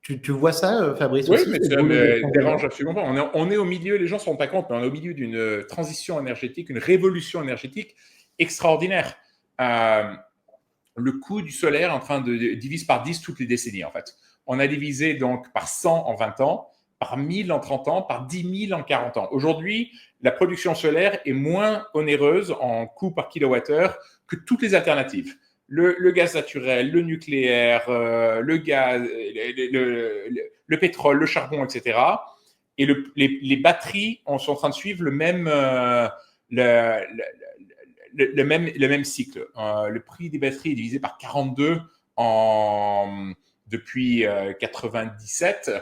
tu vois ça, Fabrice, oui, aussi? Oui, mais ça me dérange absolument pas. On est au milieu, les gens ne se rendent pas compte, mais on est au milieu d'une transition énergétique, une révolution énergétique extraordinaire. Le coût du solaire est en train de diviser par 10 toutes les décennies, en fait. On a divisé donc par 100 en 20 ans, par 1000 en 30 ans, par 10 000 en 40 ans. Aujourd'hui, la production solaire est moins onéreuse en coût par kilowattheure que toutes les alternatives. Le gaz naturel, le nucléaire, le gaz, le pétrole, le charbon, etc. Et les batteries sont en train de suivre le même cycle. Le prix des batteries est divisé par 42 depuis 97,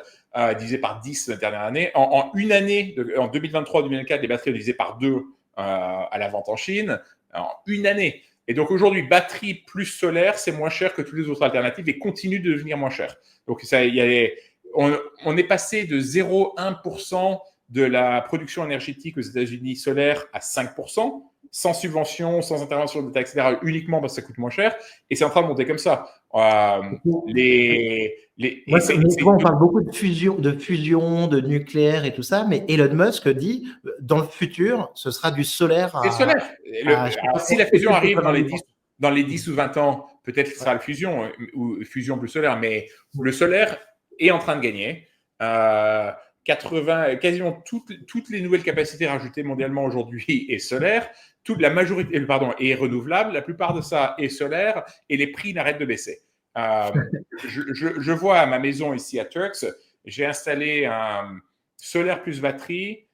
divisé par 10 la dernière année. En une année, en 2023-2024, les batteries sont divisées par 2 à la vente en Chine. En une année. Et donc aujourd'hui, batterie plus solaire, c'est moins cher que toutes les autres alternatives et continue de devenir moins cher. Donc on est passé de 0,1% de la production énergétique aux États-Unis solaire à 5%, sans subvention, sans intervention d'État, etc., uniquement parce que ça coûte moins cher. Et c'est en train de monter comme ça. On parle beaucoup de fusion, de nucléaire et tout ça, mais Elon Musk dit dans le futur, ce sera du solaire. C'est solaire. Si la fusion arrive dans les 10 ou 20 ans, peut-être que ce sera la fusion ou fusion plus solaire, mais le solaire est en train de gagner. Quasiment toutes les nouvelles capacités rajoutées mondialement aujourd'hui est solaire. La majorité, est renouvelable. La plupart de ça est solaire et les prix n'arrêtent de baisser. Je vois à ma maison ici à Turks, j'ai installé un solaire plus batterie.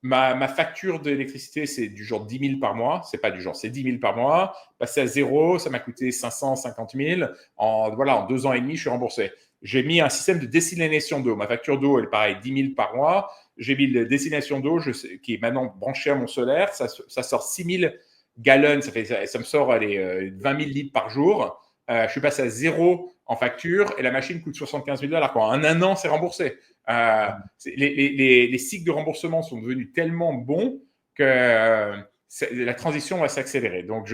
Ma facture d'électricité, c'est du genre 10 000 par mois. C'est pas du genre, c'est 10 000 par mois. Passé à zéro, ça m'a coûté 550 000. En 2 ans et demi, je suis remboursé. J'ai mis un système de destination d'eau. Ma facture d'eau, elle est pareil, 10 000 par mois. J'ai mis la destination d'eau qui est maintenant branchée à mon solaire. Ça sort 6 000 gallons. Ça me sort 20 000 litres par jour. Je suis passé à zéro en facture et la machine coûte 75 000 $. En un an, c'est remboursé. Les cycles de remboursement sont devenus tellement bons que la transition va s'accélérer. Donc,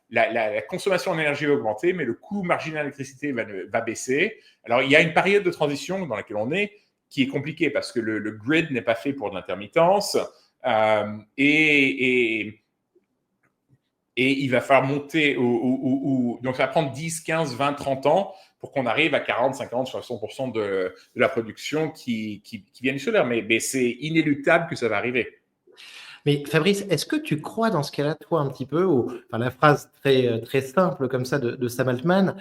la consommation d'énergie va augmenter, mais le coût marginal d'électricité va baisser. Alors, il y a une période de transition dans laquelle on est qui est compliquée parce que le grid n'est pas fait pour de l'intermittence et il va falloir monter donc ça va prendre 10, 15, 20, 30 ans pour qu'on arrive à 40, 50, 60% de la production qui vient du solaire. Mais c'est inéluctable que ça va arriver. Mais Fabrice, est-ce que tu crois dans ce cas-là, toi, un petit peu, la phrase très, très simple comme ça de Sam Altman,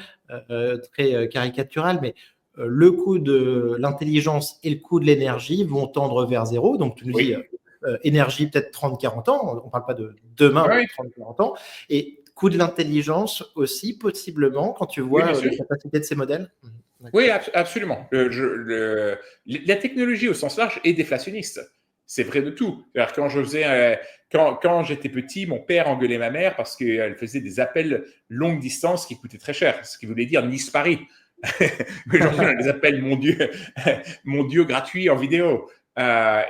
très caricaturale, mais le coût de l'intelligence et le coût de l'énergie vont tendre vers zéro. Donc, tu nous dis énergie peut-être 30-40 ans, on ne parle pas de demain, 30-40 ans. Et coût de l'intelligence aussi, possiblement, quand tu vois la capacité de ces modèles. Oui, absolument. La technologie au sens large est déflationniste. C'est vrai de tout. Quand j'étais petit, mon père engueulait ma mère parce qu'elle faisait des appels longue distance qui coûtaient très cher, ce qui voulait dire Nice-Paris. Aujourd'hui, on les appelle mon Dieu gratuit en vidéo.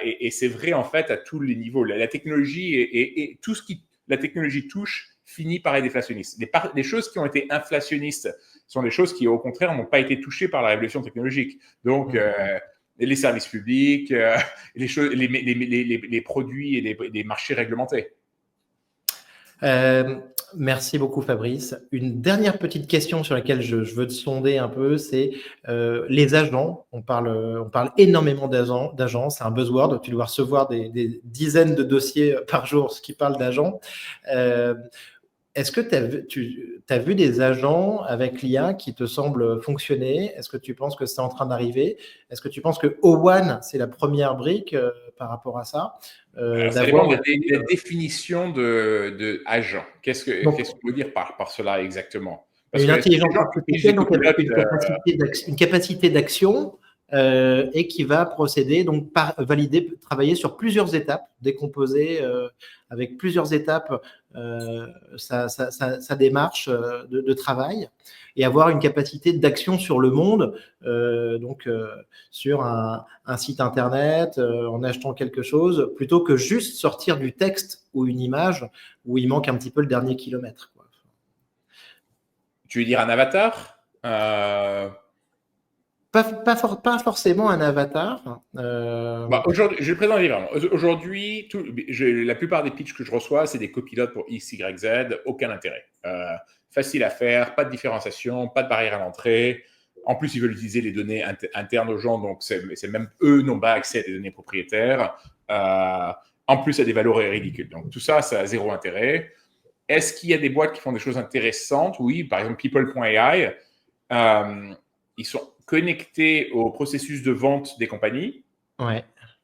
Et c'est vrai en fait à tous les niveaux. La technologie et tout ce qui la technologie touche finit par être déflationniste. Les choses qui ont été inflationnistes sont des choses qui, au contraire, n'ont pas été touchées par la révolution technologique. Donc, les services publics, les produits et les marchés réglementés. Merci beaucoup Fabrice. Une dernière petite question sur laquelle je veux te sonder un peu, c'est les agents. On parle énormément d'agents, c'est un buzzword. Tu dois recevoir des dizaines de dossiers par jour qui parlent d'agents. Est-ce que tu as vu des agents avec l'IA qui te semblent fonctionner? Est-ce que tu penses que c'est en train d'arriver? Est-ce que tu penses que O1, c'est la première brique par rapport à ça? Ça dépend de la définition de agent. Qu'est-ce qu'on veut dire par cela exactement? Parce une intelligence artificielle donc avec une capacité d'action et qui va procéder, donc valider, travailler sur plusieurs étapes, décomposer avec plusieurs étapes sa démarche de travail et avoir une capacité d'action sur le monde, sur un site internet, en achetant quelque chose, plutôt que juste sortir du texte ou une image où il manque un petit peu le dernier kilomètre. Tu veux dire un avatar Pas forcément un avatar. Aujourd'hui, je vais le présenter vraiment. Aujourd'hui, la plupart des pitchs que je reçois, c'est des copilotes pour X, Y, Z, aucun intérêt. Facile à faire, pas de différenciation, pas de barrière à l'entrée. En plus, ils veulent utiliser les données internes aux gens, donc c'est même eux n'ont pas accès à des données propriétaires. En plus, il y a des valeurs ridicules. Donc tout ça, ça a zéro intérêt. Est-ce qu'il y a des boîtes qui font des choses intéressantes? Oui, par exemple, People.ai. Ils sont connectés au processus de vente des compagnies. Ouais.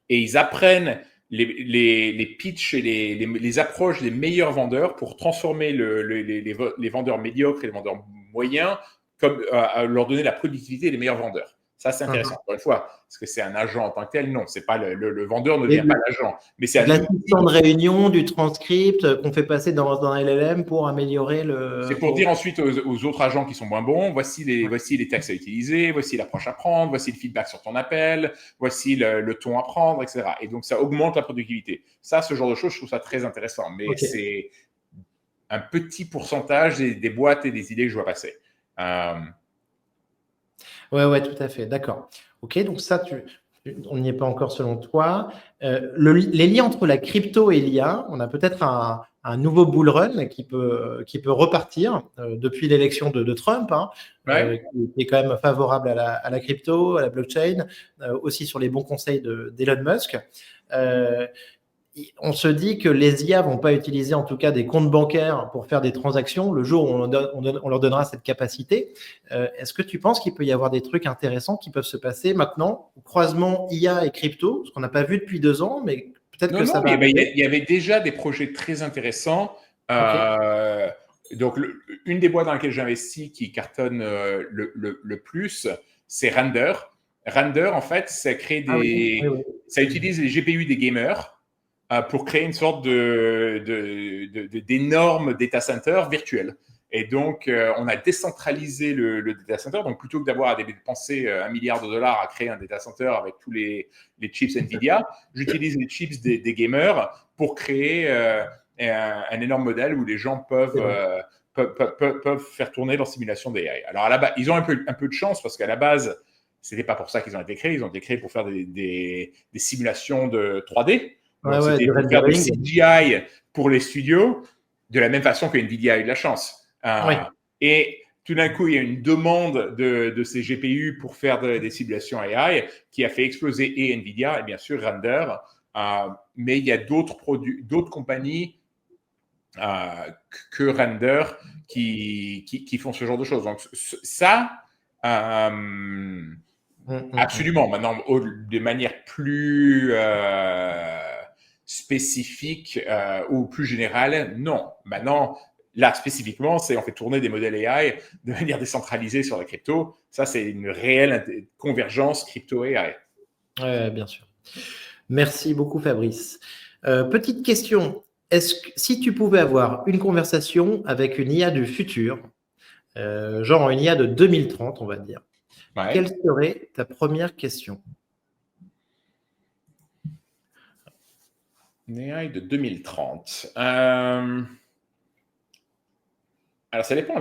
Et ils apprennent les pitchs et les approches des meilleurs vendeurs pour transformer les vendeurs médiocres et les vendeurs moyens, comme leur donner la productivité des meilleurs vendeurs. Ça, c'est intéressant. Encore une fois, est-ce que c'est un agent en tant que tel? Non, c'est pas le vendeur ne devient pas l'agent. Mais c'est l'assistant de réunion, du transcript qu'on fait passer dans un LLM pour améliorer le. C'est pour dire ensuite aux autres agents qui sont moins bons, voici les textes à utiliser, voici l'approche à prendre, voici le feedback sur ton appel, voici le ton à prendre, etc. Et donc, ça augmente la productivité. Ça, ce genre de choses, je trouve ça très intéressant. Mais c'est un petit pourcentage des boîtes et des idées que je vois passer. Ouais, tout à fait. D'accord. OK, donc ça, on n'y est pas encore selon toi. Les liens entre la crypto et l'IA, on a peut-être un nouveau bull run qui peut repartir depuis l'élection de Trump, qui est quand même favorable à la crypto, à la blockchain, aussi sur les bons conseils d'Elon Musk. On se dit que les IA vont pas utiliser en tout cas des comptes bancaires pour faire des transactions le jour où on leur donnera cette capacité. Est-ce que tu penses qu'il peut y avoir des trucs intéressants qui peuvent se passer maintenant au croisement IA et crypto, ce qu'on n'a pas vu depuis 2 ans, mais peut-être que ça va arriver. Il y avait déjà des projets très intéressants. Okay. Donc, une des boîtes dans lesquelles j'investis qui cartonne le plus, c'est Render. Render, en fait, ça crée ça utilise les GPU des gamers pour créer une sorte d'énorme data center virtuel. Et donc, on a décentralisé le data center. Donc, plutôt que d'avoir à dépenser $1 milliard à créer un data center avec tous les chips NVIDIA, j'utilise les chips des gamers pour créer un énorme modèle où les gens peuvent faire tourner leur simulation d'AI. Alors, à la base, ils ont un peu de chance parce qu'à la base, ce n'était pas pour ça qu'ils ont été créés. Ils ont été créés pour faire des simulations de 3D. Donc, c'était pour faire du CGI pour les studios, de la même façon que NVIDIA a eu de la chance. Et tout d'un coup, il y a une demande de ces GPU pour faire des simulations AI qui a fait exploser et NVIDIA et bien sûr Render. Mais il y a d'autres compagnies que Render qui font ce genre de choses. Donc ça, absolument. Maintenant, de manière plus spécifique ou plus générale, non. Maintenant, là, spécifiquement, on fait tourner des modèles AI de manière décentralisée sur la crypto. Ça, c'est une réelle convergence crypto-AI. Bien sûr. Merci beaucoup, Fabrice. Petite question. Si tu pouvais avoir une conversation avec une IA du futur, genre une IA de 2030, on va dire, quelle serait ta première question? Une AI de 2030. Alors, ça dépend.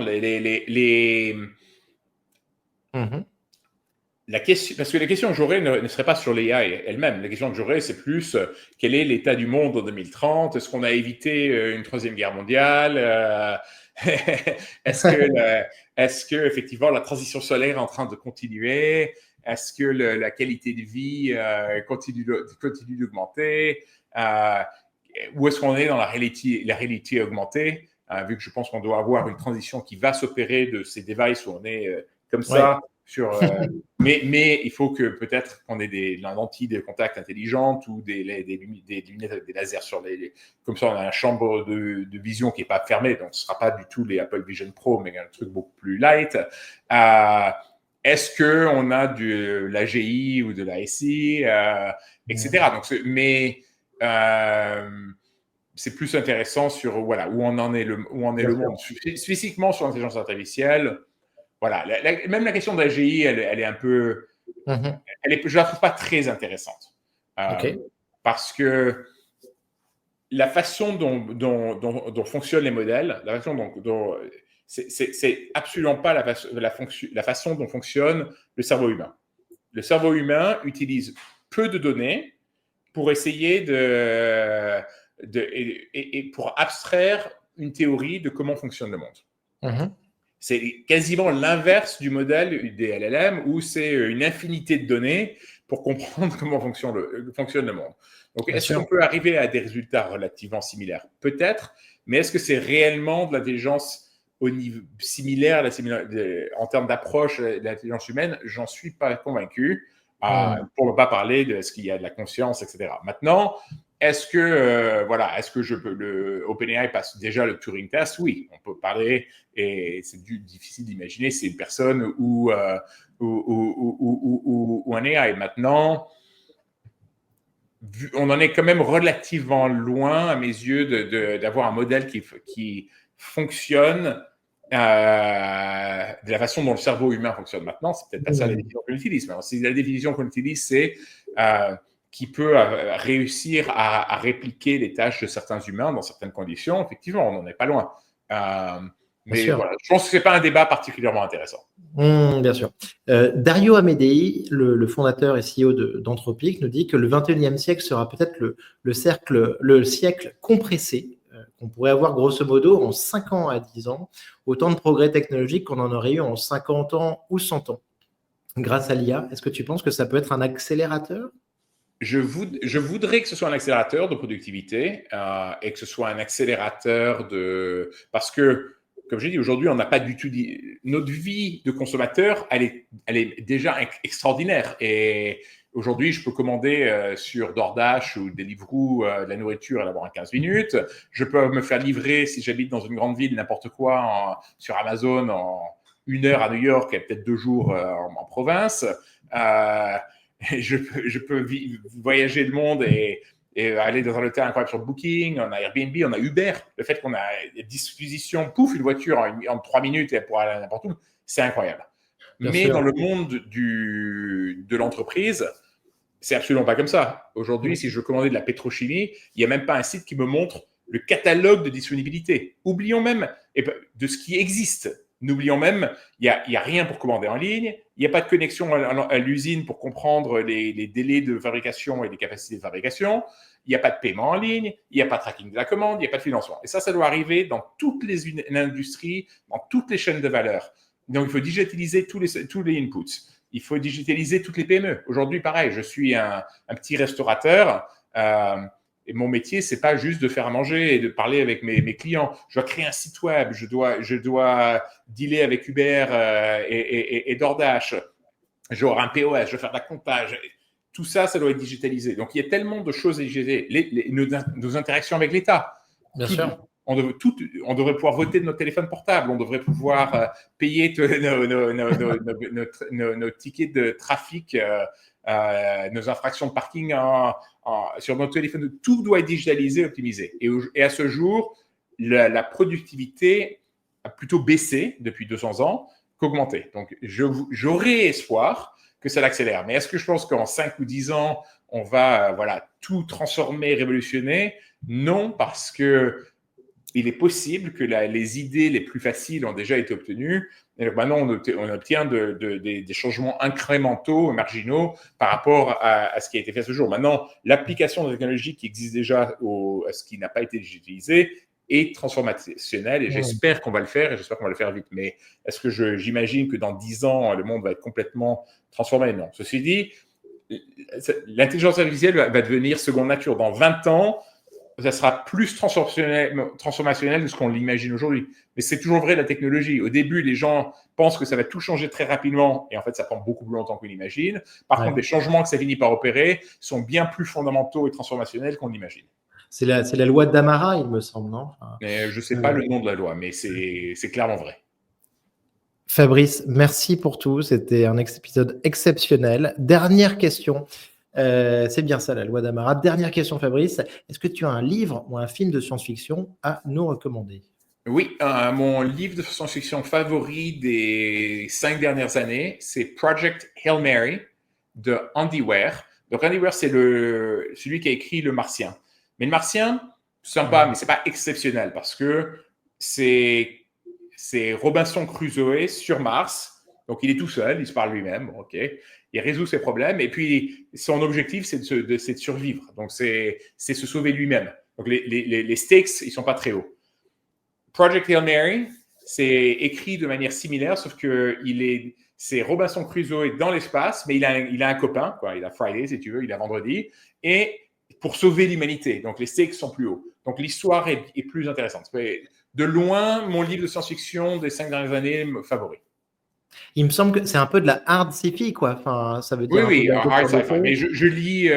Mhm. La question, parce que la question que j'aurais ne serait pas sur l'AI elle-même. La question que j'aurais, c'est plus quel est l'état du monde en 2030? Est-ce qu'on a évité une troisième guerre mondiale? Est-ce que effectivement la transition solaire est en train de continuer? Est-ce que la qualité de vie continue d'augmenter? Où est-ce qu'on est dans la réalité augmentée? Vu que je pense qu'on doit avoir une transition qui va s'opérer de ces devices où on est comme ça. Ouais. Sur, mais il faut que peut-être qu'on ait des lentilles de contact intelligentes ou des lunettes avec des lasers sur comme ça on a une chambre de vision qui n'est pas fermée, donc ce ne sera pas du tout les Apple Vision Pro, mais un truc beaucoup plus light. Est-ce qu'on a de l'AGI ou de l'ASI, etc. Donc, c'est plus intéressant sur voilà, où on en est le monde. Spécifiquement sur l'intelligence artificielle. Voilà, même la question de l'AGI, elle est un peu. Je ne la trouve pas très intéressante. Okay. Parce que la façon dont fonctionnent les modèles, la façon dont c'est absolument pas la façon dont fonctionne le cerveau humain. Le cerveau humain utilise peu de données pour essayer et pour abstraire une théorie de comment fonctionne le monde. C'est quasiment l'inverse du modèle des LLM où c'est une infinité de données pour comprendre comment fonctionne le monde. Donc, est-ce qu'on peut arriver à des résultats relativement similaires? Peut-être, mais est-ce que c'est réellement de l'intelligence au niveau similaire en termes d'approche de l'intelligence humaine? J'en suis pas convaincu. Pour ne pas parler de ce qu'il y a de la conscience, etc. Maintenant, est-ce que OpenAI passe déjà le Turing test? Oui, on peut parler, et c'est difficile d'imaginer c'est une personne ou un AI. Maintenant, on en est quand même relativement loin, à mes yeux, d'avoir un modèle qui fonctionne de la façon dont le cerveau humain fonctionne maintenant. C'est peut-être pas ça la définition qu'on utilise. Mais si la définition qu'on utilise, c'est qui peut réussir à répliquer les tâches de certains humains dans certaines conditions, effectivement, on n'en est pas loin. Mais voilà, je pense que ce n'est pas un débat particulièrement intéressant. Bien sûr. Dario Amedei, le fondateur et CEO d'Anthropic, nous dit que le 21e siècle sera peut-être le siècle compressé qu'on pourrait avoir grosso modo en 5 ans à 10 ans, autant de progrès technologiques qu'on en aurait eu en 50 ans ou 100 ans. Grâce à l'IA, est-ce que tu penses que ça peut être un accélérateur? Je voudrais que ce soit un accélérateur de productivité et que ce soit un accélérateur parce que, comme j'ai dit, aujourd'hui, on n'a pas du tout notre vie de consommateur, elle est déjà extraordinaire. Et aujourd'hui, je peux commander sur DoorDash ou Deliveroo de la nourriture et l'avoir en 15 minutes. Je peux me faire livrer, si j'habite dans une grande ville, n'importe quoi sur Amazon en 1 heure à New York et peut-être 2 jours en province. Je peux voyager le monde et aller dans un hôtel incroyable sur Booking, on a Airbnb, on a Uber. Le fait qu'on a à disposition, pouf, une voiture en 3 minutes pour aller n'importe où, c'est incroyable. Mais dans le monde de l'entreprise, c'est absolument pas comme ça. Aujourd'hui, si je veux commander de la pétrochimie, il n'y a même pas un site qui me montre le catalogue de disponibilité. Oublions même de ce qui existe. N'oublions même, il n'y a rien pour commander en ligne, il n'y a pas de connexion à l'usine pour comprendre les délais de fabrication et les capacités de fabrication, il n'y a pas de paiement en ligne, il n'y a pas de tracking de la commande, il n'y a pas de financement. Et ça doit arriver dans toutes les industries, dans toutes les chaînes de valeur. Donc, il faut digitaliser tous les inputs. Il faut digitaliser toutes les PME. Aujourd'hui, pareil, je suis un petit restaurateur. Et mon métier, c'est pas juste de faire à manger et de parler avec mes clients. Je dois créer un site web, je dois dealer avec Uber et DoorDash. J'aurai un POS, je dois faire de la comptage. Tout ça doit être digitalisé. Donc, il y a tellement de choses à digitaliser. Nos interactions avec l'État. Bien sûr. On devrait pouvoir voter de notre téléphone portable. On devrait pouvoir payer nos tickets de trafic, nos infractions de parking sur notre téléphone. Tout doit être digitalisé, optimisé. Et à ce jour, la productivité a plutôt baissé depuis 200 ans qu'augmenté. Donc, j'aurais espoir que ça l'accélère. Mais est-ce que je pense qu'en 5 ou 10 ans, on va tout transformer, révolutionner? Non, parce que il est possible que les idées les plus faciles ont déjà été obtenues. Et donc maintenant, on obtient des changements incrémentaux, marginaux par rapport à ce qui a été fait à ce jour. Maintenant, l'application de la technologie qui existe déjà à ce qui n'a pas été utilisé est transformationnelle et j'espère qu'on va le faire et j'espère qu'on va le faire vite. Mais est-ce que j'imagine que dans 10 ans, le monde va être complètement transformé? Non. Ceci dit, l'intelligence artificielle va devenir seconde nature. Dans 20 ans, ça sera plus transformationnel de ce qu'on l'imagine aujourd'hui. Mais c'est toujours vrai de la technologie. Au début, les gens pensent que ça va tout changer très rapidement et en fait, ça prend beaucoup plus longtemps qu'on l'imagine. Par contre, les changements que ça finit par opérer sont bien plus fondamentaux et transformationnels qu'on l'imagine. C'est la loi d'Amara, il me semble, non? Je ne sais pas le nom de la loi, mais c'est clairement vrai. Fabrice, merci pour tout. C'était un épisode exceptionnel. Dernière question. C'est bien ça, la loi d'Amara. Dernière question, Fabrice. Est-ce que tu as un livre ou un film de science-fiction à nous recommander? Oui, mon livre de science-fiction favori des 5 dernières années, c'est Project Hail Mary de Andy Weir. Donc, Andy Weir, c'est celui qui a écrit Le Martien. Mais Le Martien, sympa, mais c'est pas exceptionnel parce que c'est Robinson Crusoe sur Mars. Donc, il est tout seul, il se parle lui-même. OK. Il résout ses problèmes. Et puis, son objectif, c'est de survivre. Donc, c'est se sauver lui-même. Donc, les stakes, ils sont pas très hauts. Project Hail Mary, c'est écrit de manière similaire, sauf que c'est Robinson Crusoe dans l'espace, mais il a un copain, quoi. Il a Friday, si tu veux, il a vendredi, et pour sauver l'humanité. Donc, les stakes sont plus hauts. Donc, l'histoire est plus intéressante. De loin, mon livre de science-fiction des 5 dernières années favori. Il me semble que c'est un peu de la hard sci-fi, quoi. Enfin, ça veut dire oui, hard sci-fi. Mais je lis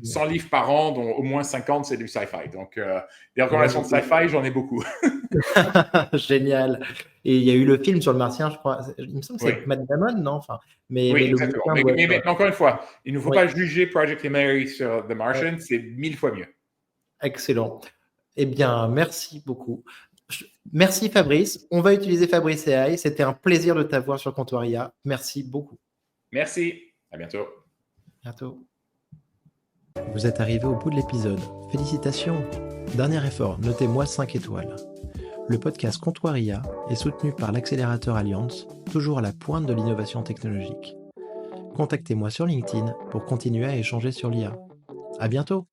100 livres par an, dont au moins 50, c'est du sci-fi. Donc, les recommandations de sci-fi, j'en ai beaucoup. Génial. Et il y a eu le film sur le Martien, je crois. Il me semble que c'est Matt Damon, non? Enfin, oui, exactement. Mais encore une fois, il ne faut pas juger Project Hail Mary sur The Martian. C'est 1000 fois mieux. Excellent. Eh bien, merci beaucoup. Merci Fabrice. On va utiliser Fabrice AI. C'était un plaisir de t'avoir sur Comptoir IA. Merci beaucoup. Merci. À bientôt. À bientôt. Vous êtes arrivé au bout de l'épisode. Félicitations. Dernier effort, notez-moi 5 étoiles. Le podcast Comptoir IA est soutenu par l'accélérateur Allianz, toujours à la pointe de l'innovation technologique. Contactez-moi sur LinkedIn pour continuer à échanger sur l'IA. À bientôt.